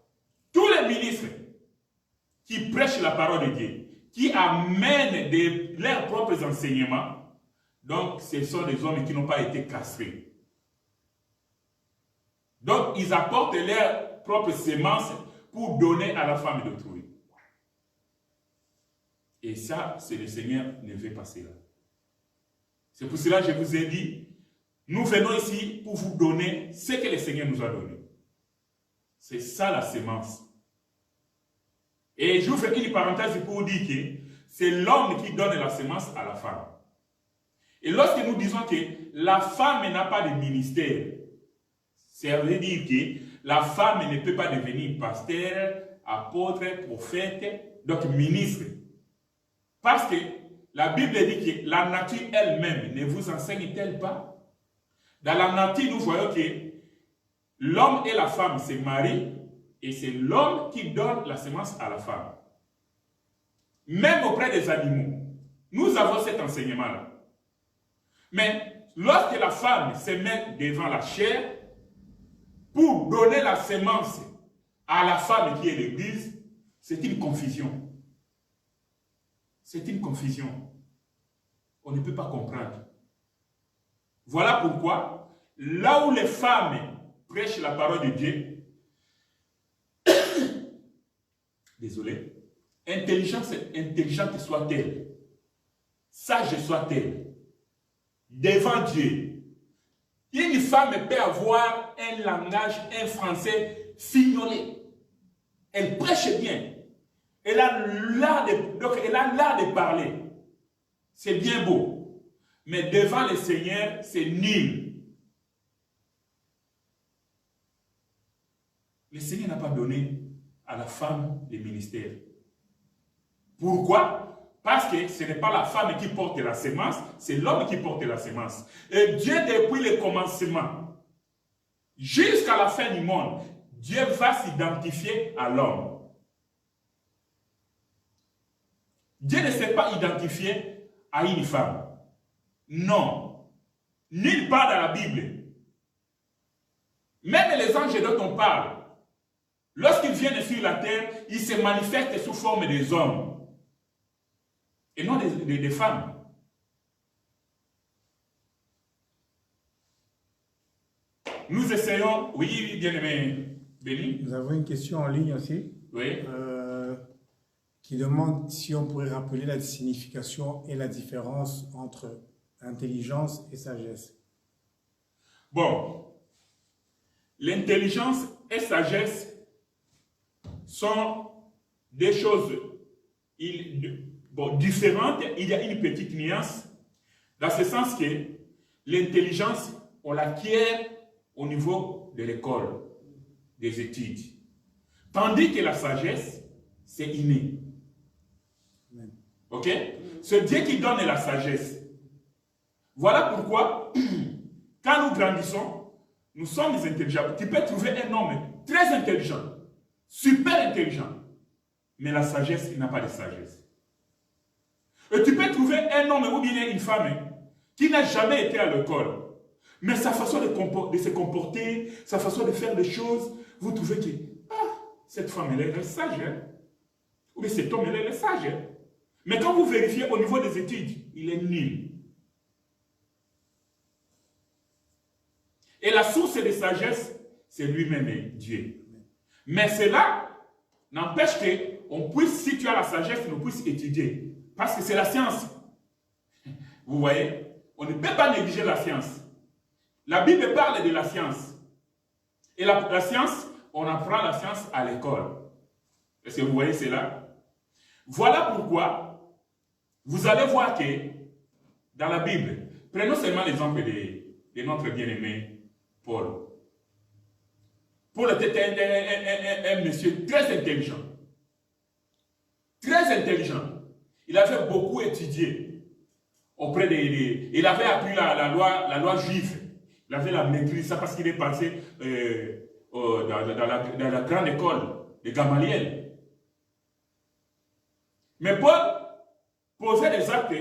tous les ministres qui prêchent la parole de Dieu, qui amènent leurs propres enseignements, donc ce sont des hommes qui n'ont pas été castrés. Donc ils apportent leurs propres semences pour donner à la femme d'autrui. Et ça, c'est le Seigneur ne veut pas cela. C'est pour cela que je vous ai dit, nous venons ici pour vous donner ce que le Seigneur nous a donné. C'est ça la sémence. Et je vous fais une parenthèse pour dire que c'est l'homme qui donne la sémence à la femme. Et lorsque nous disons que la femme n'a pas de ministère, ça veut dire que la femme ne peut pas devenir pasteur, apôtre, prophète, donc ministre. Parce que la Bible dit que la nature elle-même ne vous enseigne-t-elle pas? Dans la nature, nous voyons que l'homme et la femme se marient et c'est l'homme qui donne la semence à la femme. Même auprès des animaux, nous avons cet enseignement-là. Mais lorsque la femme se met devant la chair pour donner la semence à la femme qui est l'Église, c'est une confusion. C'est une confusion. On ne peut pas comprendre. Voilà pourquoi, là où les femmes prêchent la parole de Dieu, désolé, intelligente soit-elle, sage soit-elle, devant Dieu, une femme peut avoir un langage, un français fignolé. Elle prêche bien. Elle a l'art de parler. C'est bien beau. Mais devant le Seigneur, c'est nul. Le Seigneur n'a pas donné à la femme le ministère. Pourquoi? Parce que ce n'est pas la femme qui porte la semence, c'est l'homme qui porte la semence. Et Dieu, depuis le commencement, jusqu'à la fin du monde, Dieu va s'identifier à l'homme. Dieu ne s'est pas identifié à une femme. Non. Nulle part dans la Bible. Même les anges dont on parle, lorsqu'ils viennent sur la terre, ils se manifestent sous forme des hommes. Et non des femmes. Nous essayons, oui, bien-aimé Béni. Nous avons une question en ligne aussi. Oui. Qui demande si on pourrait rappeler la signification et la différence entre intelligence et sagesse. Bon. L'intelligence et sagesse sont des choses différentes. Il y a une petite nuance, dans ce sens que l'intelligence, on l'acquiert au niveau de l'école, des études. Tandis que la sagesse, c'est inné. Ok? C'est Dieu qui donne la sagesse. Voilà pourquoi, quand nous grandissons, nous sommes intelligents. Tu peux trouver un homme très intelligent, super intelligent, mais la sagesse, il n'a pas de sagesse. Et tu peux trouver un homme ou bien une femme qui n'a jamais été à l'école, mais sa façon de se comporter, sa façon de faire les choses, vous trouvez que cette femme, elle est sage. Hein? Ou bien cet homme, elle est sage. Hein? Mais quand vous vérifiez au niveau des études, il est nul. Et la source de sagesse, c'est lui-même, Dieu. Mais cela n'empêche qu'on puisse, si tu as la sagesse, on puisse étudier. Parce que c'est la science. Vous voyez, on ne peut pas négliger la science. La Bible parle de la science. Et la science, on apprend la science à l'école. Est-ce que vous voyez cela? Voilà pourquoi vous allez voir que dans la Bible, prenons seulement l'exemple de notre bien-aimé Paul. Paul était un monsieur très intelligent. Très intelligent. Il avait beaucoup étudié auprès des... Il avait appris la loi juive. Il avait la maîtrise, ça parce qu'il est passé dans la grande école de Gamaliel. Mais Paul posait des actes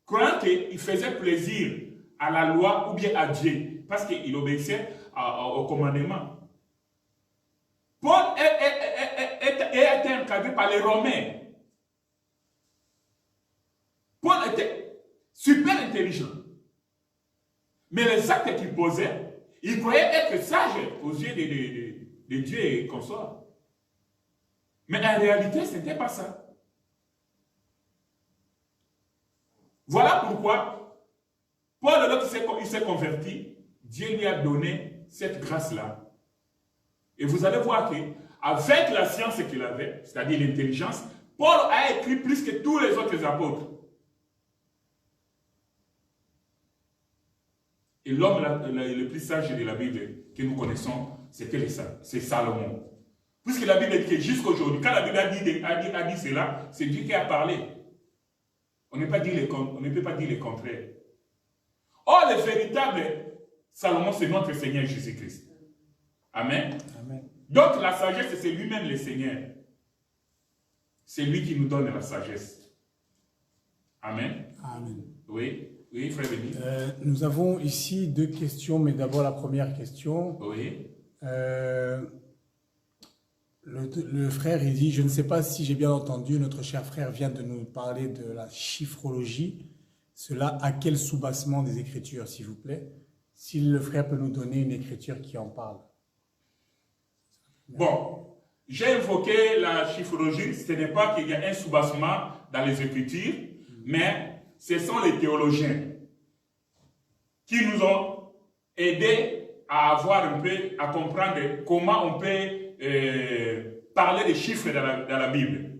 croyant qu'il faisait plaisir à la loi ou bien à Dieu parce qu'il obéissait au commandement. Paul était encadré par les Romains. Paul était super intelligent. Mais les actes qu'il posait, il croyait être sage aux yeux de Dieu et consort. Mais en réalité, ce n'était pas ça. Voilà pourquoi Paul, lorsqu'il s'est converti, Dieu lui a donné cette grâce-là. Et vous allez voir qu'avec la science qu'il avait, c'est-à-dire l'intelligence, Paul a écrit plus que tous les autres apôtres. Et l'homme le plus sage de la Bible que nous connaissons, c'est Salomon. Puisque la Bible dit que jusqu'aujourd'hui, quand la Bible a dit cela, c'est Dieu qui a parlé. On ne peut pas dire le contraire. Or, le véritable Salomon, c'est notre Seigneur Jésus-Christ. Amen. Amen. Donc, la sagesse, c'est lui-même le Seigneur. C'est lui qui nous donne la sagesse. Amen. Amen. Oui, oui, frère Béni. Nous avons ici 2 questions, mais d'abord la première question. Oui. Le frère, il dit, je ne sais pas si j'ai bien entendu, notre cher frère vient de nous parler de la chiffrologie. Cela a quel soubassement des Écritures, s'il vous plaît? Si le frère peut nous donner une écriture qui en parle. Bon, j'ai évoqué la chiffrologie. Ce n'est pas qu'il y a un soubassement dans les Écritures, mais ce sont les théologiens qui nous ont aidés à avoir un peu, à comprendre comment on peut parler des chiffres dans la Bible.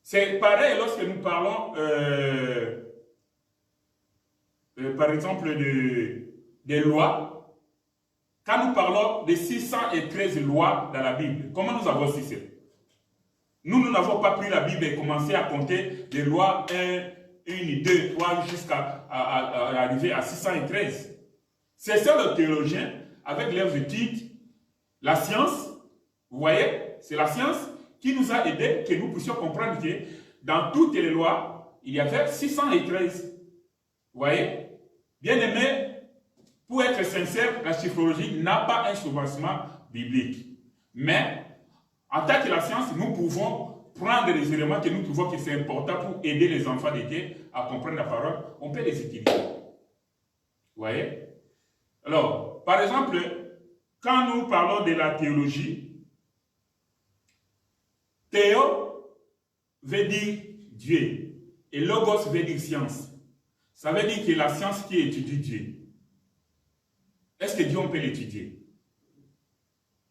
C'est pareil lorsque nous parlons, par exemple, des lois. Quand nous parlons de 613 lois dans la Bible, comment nous avons 600? Nous n'avons pas pris la Bible et commencé à compter des lois 1, 2, 3 jusqu'à arriver à 613. C'est ça le théologien, avec leurs études, la science, vous voyez, c'est la science qui nous a aidés, que nous puissions comprendre que dans toutes les lois, il y avait 613. Vous voyez, bien aimé, pour être sincère, la chiffrologie n'a pas un soubassement biblique. Mais, en tant que la science, nous pouvons prendre les éléments que nous trouvons que c'est important pour aider les enfants de Dieu à comprendre la parole. On peut les utiliser. Vous voyez? Alors, par exemple, quand nous parlons de la théologie, théo veut dire Dieu et logos veut dire science. Ça veut dire que la science qui étudie Dieu. Est-ce que Dieu on peut l'étudier?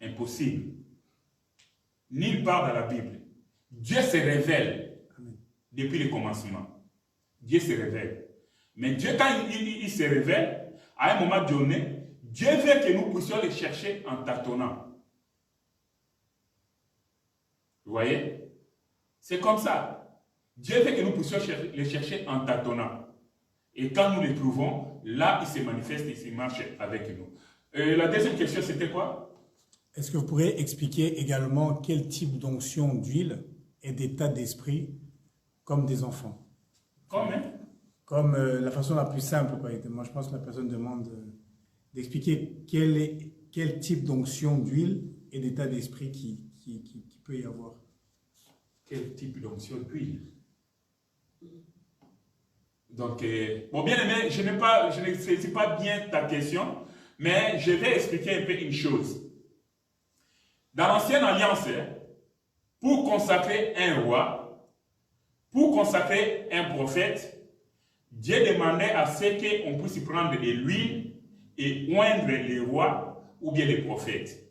Impossible. Nulle part dans la Bible. Dieu se révèle depuis le commencement. Dieu se révèle. Mais Dieu, quand il se révèle, à un moment donné, Dieu veut que nous puissions le chercher en tâtonnant. Vous voyez? C'est comme ça. Dieu veut que nous puissions le chercher en tâtonnant. Et quand nous le trouvons, là, il se manifeste, il se marche avec nous. La deuxième question, c'était quoi? Est-ce que vous pourrez expliquer également quel type d'onction d'huile et d'état d'esprit comme des enfants? Comme la façon la plus simple. Moi, je pense que la personne demande d'expliquer quel type d'onction d'huile et d'état d'esprit qui peut y avoir. Quel type d'onction d'huile? Donc, bon, bien aimé, je ne saisis pas bien ta question, mais je vais expliquer un peu une chose. Dans l'Ancienne Alliance, pour consacrer un roi, pour consacrer un prophète, Dieu demandait à ce qu'on puisse prendre de l'huile et oindre les rois ou bien les prophètes.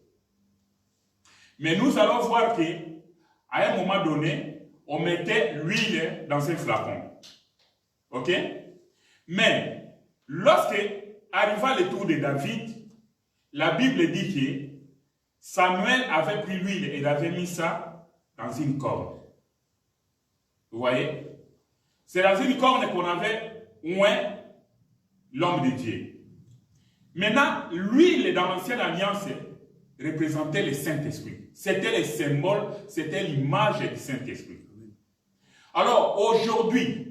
Mais nous allons voir qu'à un moment donné, on mettait l'huile dans un flacon. Ok? Mais, lorsque arriva le tour de David, la Bible dit que Samuel avait pris l'huile et il avait mis ça dans une corne. Vous voyez? C'est dans une corne qu'on avait oint l'homme de Dieu. Maintenant, l'huile dans l'Ancienne Alliance représentait le Saint-Esprit. C'était le symbole, c'était l'image du Saint-Esprit. Alors, aujourd'hui,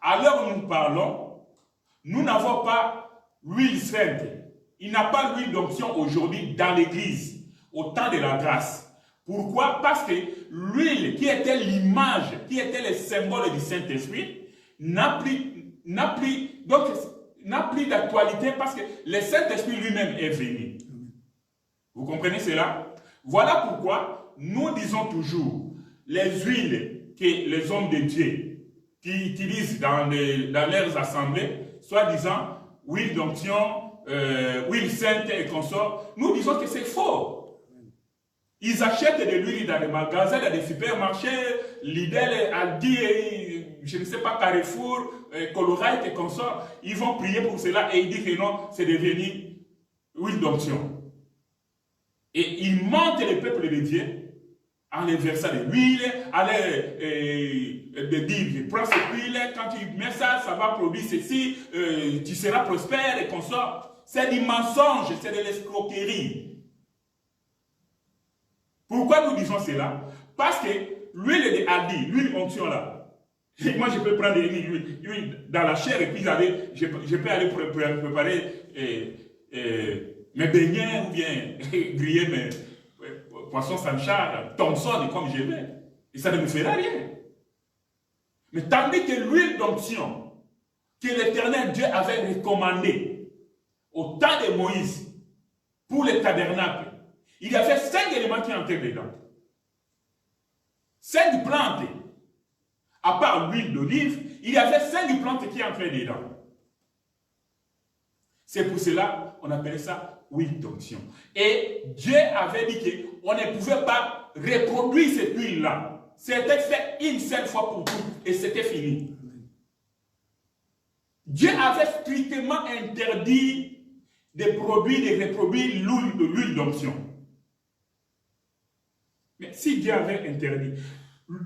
à l'heure où nous parlons, nous n'avons pas l'huile sainte. Il n'y a pas l'huile d'onction aujourd'hui dans l'église, au temps de la grâce. Pourquoi? Parce que l'huile qui était l'image, qui était le symbole du Saint-Esprit, n'a plus d'actualité parce que le Saint-Esprit lui-même est venu. Vous comprenez cela? Voilà pourquoi nous disons toujours les huiles que les hommes de Dieu qui utilisent dans leurs assemblées, soi-disant huile d'onction, huile sainte et consort, nous disons que c'est faux. Ils achètent de l'huile dans les magasins, dans les supermarchés, Lidl, Aldi, je ne sais pas, Carrefour, Colorite et consorts. Ils vont prier pour cela et ils disent que non, c'est devenu huile d'onction. Et ils mentent le peuple de Dieu en les versant de l'huile, en les dire, prends cette huile, quand tu mets ça, ça va produire ceci, tu seras prospère et consorts. C'est du mensonge, c'est de l'escroquerie. Pourquoi nous disons cela? Parce que l'huile de Aldi, l'huile onction là, moi je peux prendre l'huile dans la chair et puis je peux aller préparer mes beignets ou bien griller mes poissons sanchar, Thomson comme je veux. Et ça ne me fera rien. Mais tandis que l'huile d'onction que l'Éternel Dieu avait recommandée au temps de Moïse pour le tabernacle, il y avait 5 éléments qui entraient dedans. 5 plantes. À part l'huile d'olive, il y avait 5 plantes qui entraient dedans. C'est pour cela qu'on appelait ça huile d'onction. Et Dieu avait dit qu'on ne pouvait pas reproduire cette huile-là. C'était fait une seule fois pour toutes et c'était fini. Dieu avait strictement interdit de produire, de reproduire l'huile d'onction. Mais si Dieu avait interdit,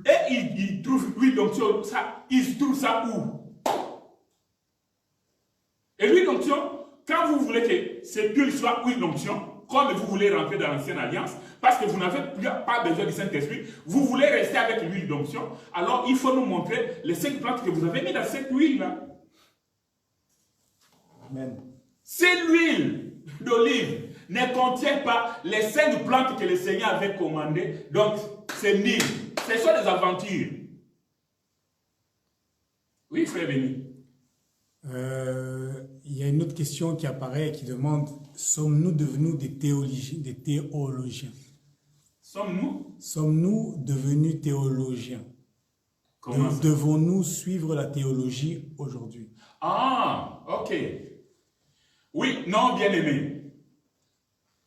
et il trouve l'huile d'onction, il trouve ça où? Et l'huile d'onction, quand vous voulez que cette huile soit huile d'onction, comme vous voulez rentrer dans l'ancienne alliance, parce que vous n'avez pas besoin du Saint-Esprit, vous voulez rester avec l'huile d'onction, alors il faut nous montrer les 5 plantes que vous avez mis dans cette huile-là. Amen. Si l'huile d'olive ne contient pas les 5 plantes que le Seigneur avait commandées, donc c'est nul. Ce sont des aventures. Oui, frère Béni. Il y a une autre question qui apparaît et qui demande, sommes-nous devenus des théologiens? Sommes-nous? Sommes-nous devenus théologiens? Devons-nous suivre la théologie aujourd'hui? Ah, ok. Oui, non, bien aimé.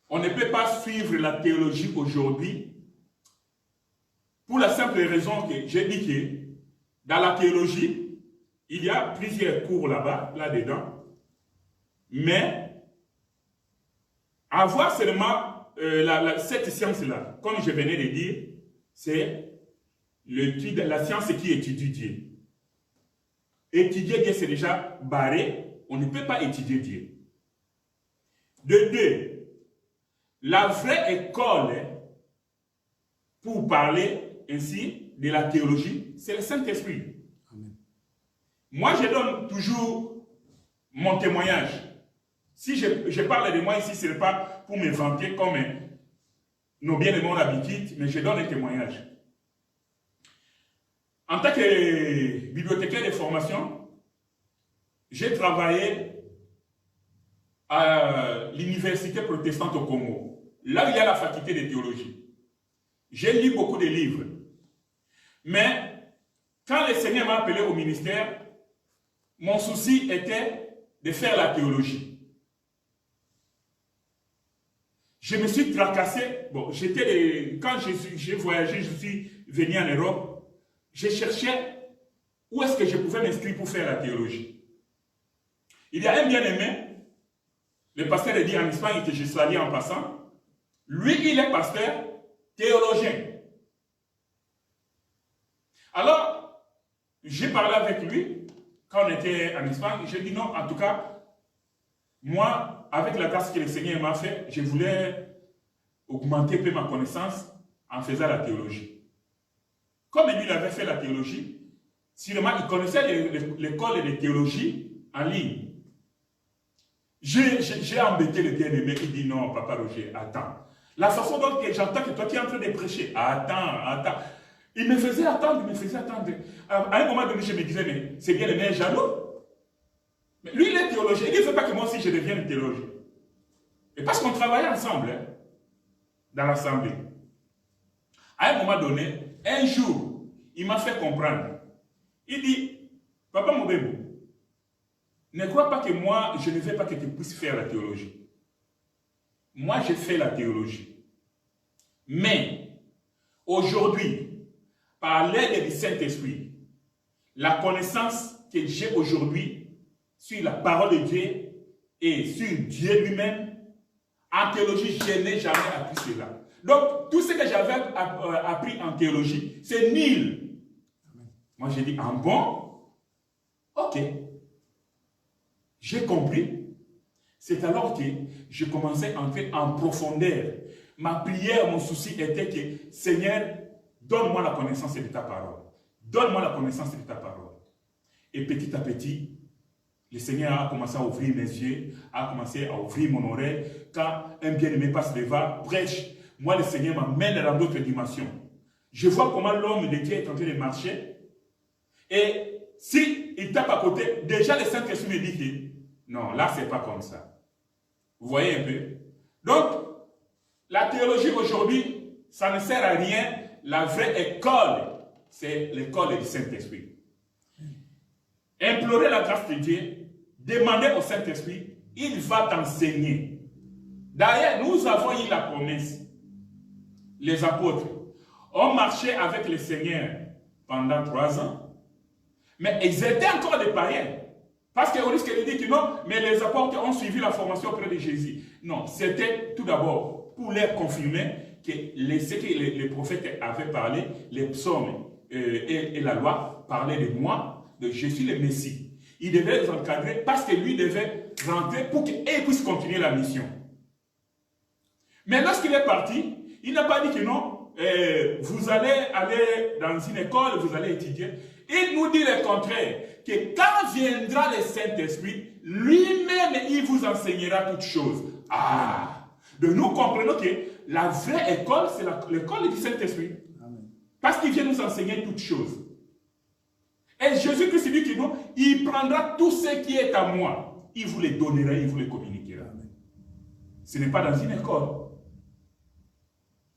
On ne peut pas suivre la théologie aujourd'hui pour la simple raison que j'ai dit que dans la théologie, il y a plusieurs cours là-bas, là-dedans, mais avoir seulement cette science-là, comme je venais de dire, c'est la science qui étudie Dieu. Étudier Dieu, c'est déjà barré, on ne peut pas étudier Dieu. De deux, la vraie école pour parler ainsi de la théologie, c'est le Saint-Esprit. Moi, je donne toujours mon témoignage. Si je parle de moi ici, ce n'est pas pour me vanter comme nos bien-aimés ont l'habitude, mais je donne un témoignage. En tant que bibliothécaire de formation, j'ai travaillé à l'université protestante au Congo, là où il y a la faculté de théologie. J'ai lu beaucoup de livres. Mais quand le Seigneur m'a appelé au ministère, mon souci était de faire la théologie. Je me suis tracassé. Bon, quand j'ai voyagé, je suis venu en Europe, je cherchais où est-ce que je pouvais m'inscrire pour faire la théologie. Il y a un bien-aimé, le pasteur a dit en Espagne que je salue en passant. Lui, il est pasteur théologien. Alors, j'ai parlé avec lui quand on était en Espagne. J'ai dit non, en tout cas, moi, avec la grâce que le Seigneur m'a fait, je voulais augmenter un peu ma connaissance en faisant la théologie. Comme lui, il avait fait la théologie, sûrement, il connaissait l'école de théologie en ligne. J'ai embêté le bien-aimé qui dit non, papa Roger, attends. La façon dont j'entends que toi tu es en train de prêcher, attends. Il me faisait attendre. À un moment donné, je me disais, mais c'est bien aimé jaloux. Mais lui, il est théologien. Il ne veut pas que moi aussi je devienne théologien. Et parce qu'on travaillait ensemble, hein, dans l'assemblée. À un moment donné, un jour, il m'a fait comprendre. Il dit, papa Mobebo, ne crois pas que moi, je ne veux pas que tu puisses faire la théologie. Moi, j'ai fait la théologie. Mais, aujourd'hui, par l'aide du Saint-Esprit, la connaissance que j'ai aujourd'hui sur la parole de Dieu et sur Dieu lui-même, en théologie, je n'ai jamais appris cela. Donc, tout ce que j'avais appris en théologie, c'est nul. Moi, j'ai dit, en bon, ok. J'ai compris. C'est alors que je commençais à entrer en profondeur. Ma prière, mon souci était que, Seigneur, donne-moi la connaissance de ta parole. Donne-moi la connaissance de ta parole. Et petit à petit, le Seigneur a commencé à ouvrir mes yeux, a commencé à ouvrir mon oreille. Quand un bien-aimé passe devant, prêche, moi, le Seigneur m'amène dans d'autres dimensions. Je vois comment l'homme de Dieu est en train de marcher. Et si il tape à côté, déjà le Saint-Esprit me dit que non, là, c'est pas comme ça. Vous voyez un peu? Donc, la théologie aujourd'hui, ça ne sert à rien. La vraie école, c'est l'école du Saint-Esprit. Implorer la grâce de Dieu, demander au Saint-Esprit, il va t'enseigner. D'ailleurs, nous avons eu la promesse. Les apôtres ont marché avec le Seigneur pendant 3 ans, mais ils étaient encore des païens. Parce qu'on risque de dire que non, mais les apôtres ont suivi la formation auprès de Jésus. Non, c'était tout d'abord pour leur confirmer que ce que les prophètes avaient parlé, les psaumes et la loi parlaient de moi, de je suis le Messie. Il devait les encadrer parce que lui devait rentrer pour qu'ils puissent continuer la mission. Mais lorsqu'il est parti, il n'a pas dit que non, vous allez aller dans une école, vous allez étudier. Il nous dit le contraire, que quand viendra le Saint-Esprit, lui-même, il vous enseignera toutes choses. Ah! Donc nous comprenons que la vraie école, c'est l'école du Saint-Esprit. Parce qu'il vient nous enseigner toutes choses. Et Jésus-Christ dit que non, il prendra tout ce qui est à moi. Il vous les donnera, il vous les communiquera. Ce n'est pas dans une école.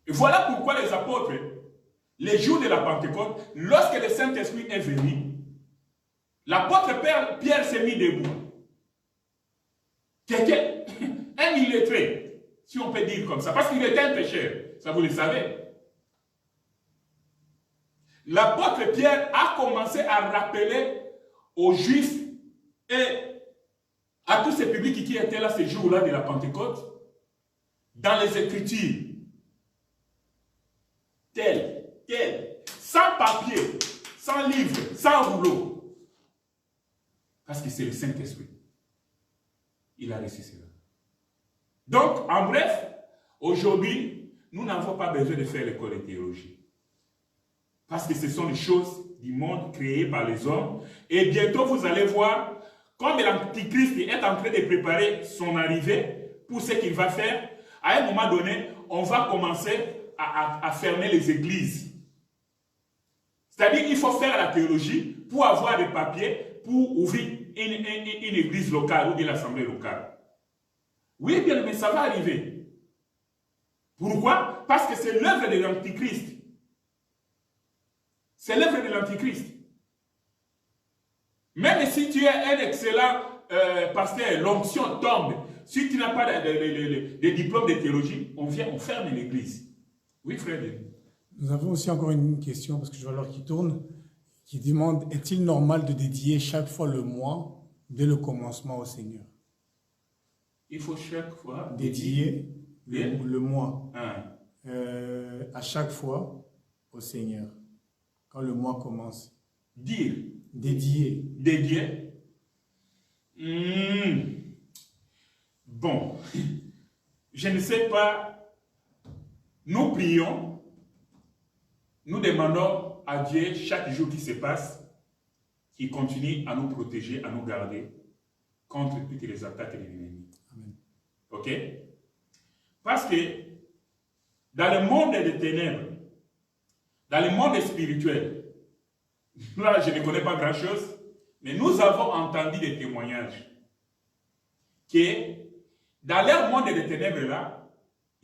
Et voilà pourquoi les apôtres, les jours de la Pentecôte, lorsque le Saint-Esprit est venu, l'apôtre Pierre s'est mis debout. Un illettré, si on peut dire comme ça, parce qu'il était un pécheur, ça vous le savez. L'apôtre Pierre a commencé à rappeler aux Juifs et à tous ces publics qui étaient là ce jour-là de la Pentecôte, dans les Écritures, tel, sans papier, sans livre, sans rouleau. Parce que c'est le Saint-Esprit. Il a reçu cela. Donc, en bref, aujourd'hui, nous n'avons pas besoin de faire l'école de théologie. Parce que ce sont les choses du monde créées par les hommes. Et bientôt, vous allez voir, comme l'Antichrist est en train de préparer son arrivée pour ce qu'il va faire, à un moment donné, on va commencer à fermer les églises. C'est-à-dire qu'il faut faire la théologie pour avoir des papiers pour ouvrir une église locale ou une assemblée locale. Oui, bien, mais ça va arriver. Pourquoi? Parce que c'est l'œuvre de l'Antichrist. C'est l'œuvre de l'Antichrist. Même si tu es un excellent pasteur, l'onction tombe. Si tu n'as pas de diplôme de théologie, on ferme l'église. Oui, frère. Nous avons aussi encore une question, parce que je vois l'heure qui tourne, qui demande, est-il normal de dédier chaque fois le mois dès le commencement au Seigneur? Il faut chaque fois dédier le mois à chaque fois au Seigneur. Quand le mois commence. Dédier. Bon, je ne sais pas. Nous prions, nous demandons à Dieu chaque jour qui se passe, qu'il continue à nous protéger, à nous garder contre toutes les attaques de l'ennemi. Ok? Parce que dans le monde des ténèbres, dans le monde spirituel, là je ne connais pas grand-chose, mais nous avons entendu des témoignages que dans leur monde des ténèbres là,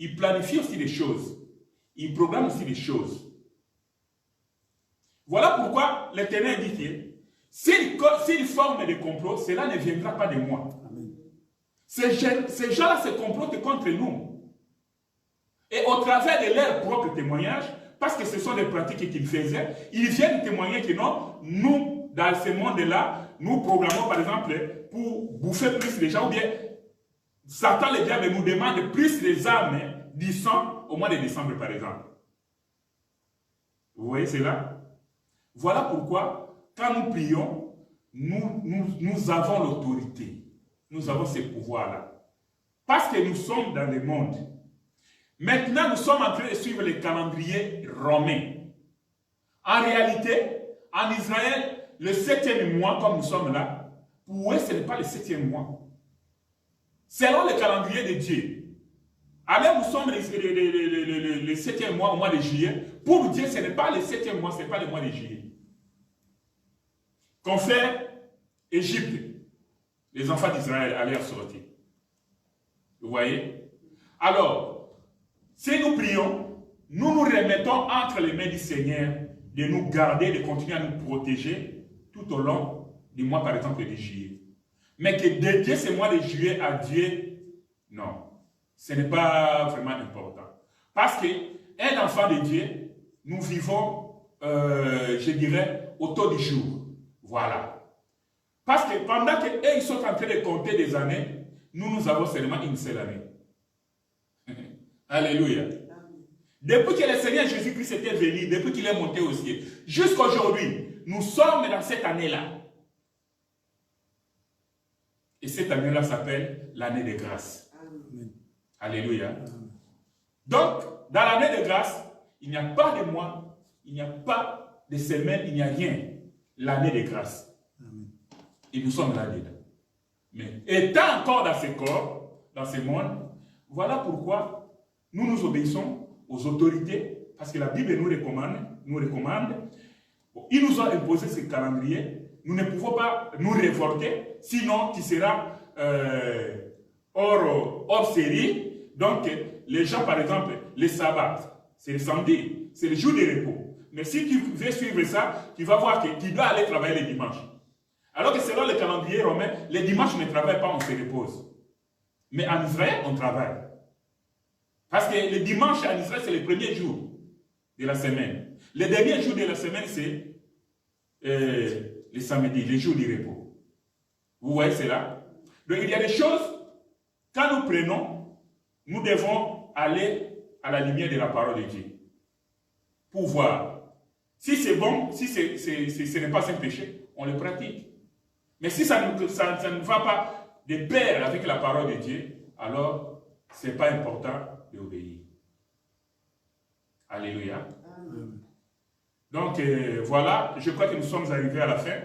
ils planifient aussi des choses, ils programment aussi des choses. Voilà pourquoi l'Éternel dit que s'ils forment des complots, cela ne viendra pas de moi. Amen. Ces gens-là se complotent contre nous. Et au travers de leur propre témoignage, parce que ce sont des pratiques qu'ils faisaient, ils viennent témoigner que non, nous, dans ce monde-là, nous programmons par exemple pour bouffer plus les gens, ou bien Satan, le diable, nous demande plus les âmes du sang au mois de décembre par exemple. Vous voyez cela? Voilà pourquoi, quand nous prions, nous avons l'autorité. Nous avons ce pouvoir-là. Parce que nous sommes dans le monde. Maintenant, nous sommes en train de suivre le calendrier romain. En réalité, en Israël, le 7e mois, comme nous sommes là, pour eux, ce n'est pas le 7e mois. Selon le calendrier de Dieu. Alors, nous sommes le 7e mois, au mois de juillet. Pour Dieu, ce n'est pas le 7e mois, ce n'est pas le mois de juillet. Confère Égypte, les enfants d'Israël allaient sortir. Vous voyez? Alors, si nous prions, nous nous remettons entre les mains du Seigneur de nous garder, de continuer à nous protéger tout au long du mois, par exemple, de juillet. Mais que dédier ce mois de juillet à Dieu, non. Ce n'est pas vraiment important. Parce qu'un enfant de Dieu, nous vivons, je dirais, autour du jour. Voilà. Parce que pendant qu'eux, ils sont en train de compter des années, nous avons seulement une seule année. Alléluia. Depuis que le Seigneur Jésus-Christ était venu, depuis qu'il est monté au ciel, jusqu'à aujourd'hui, nous sommes dans cette année-là. Et cette année-là s'appelle l'année de grâce. Amen. Alléluia. Amen. Donc, dans l'année de grâce, il n'y a pas de mois, il n'y a pas de semaine, il n'y a rien. L'année de grâce. Amen. Et nous sommes là-dedans. Mais étant encore dans ce corps, dans ce monde, voilà pourquoi nous nous obéissons aux autorités, parce que la Bible nous recommande. Ils nous ont imposé ce calendrier. Nous ne pouvons pas nous révolter, sinon tu seras hors série. Donc, les gens, par exemple, les sabbats, c'est le samedi, c'est le jour de repos. Mais si tu veux suivre ça, tu vas voir que tu dois aller travailler les dimanches. Alors que selon le calendrier romain, les dimanches ne travaillent pas, on se repose. Mais en Israël, on travaille. Parce que le dimanche en Israël, c'est le premier jour de la semaine. Le dernier jour de la semaine, c'est le samedi, le jour du repos. Vous voyez cela? Donc il y a des choses, quand nous prenons, nous devons aller à la lumière de la parole de Dieu. Pour voir si c'est bon, si ce n'est pas un péché, on le pratique. Mais si ça ne va pas de pair avec la parole de Dieu, alors ce n'est pas important d'obéir. Alléluia. Amen. Donc voilà, je crois que nous sommes arrivés à la fin.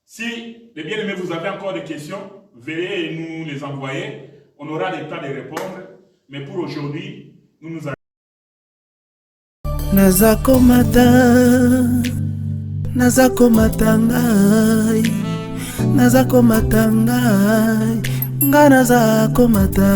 Si les bien-aimés, vous avez encore des questions, veuillez nous les envoyer. On aura le temps de répondre. Mais pour aujourd'hui, nous nous Nazakomata ngai nazakomata ngai nga nazakomata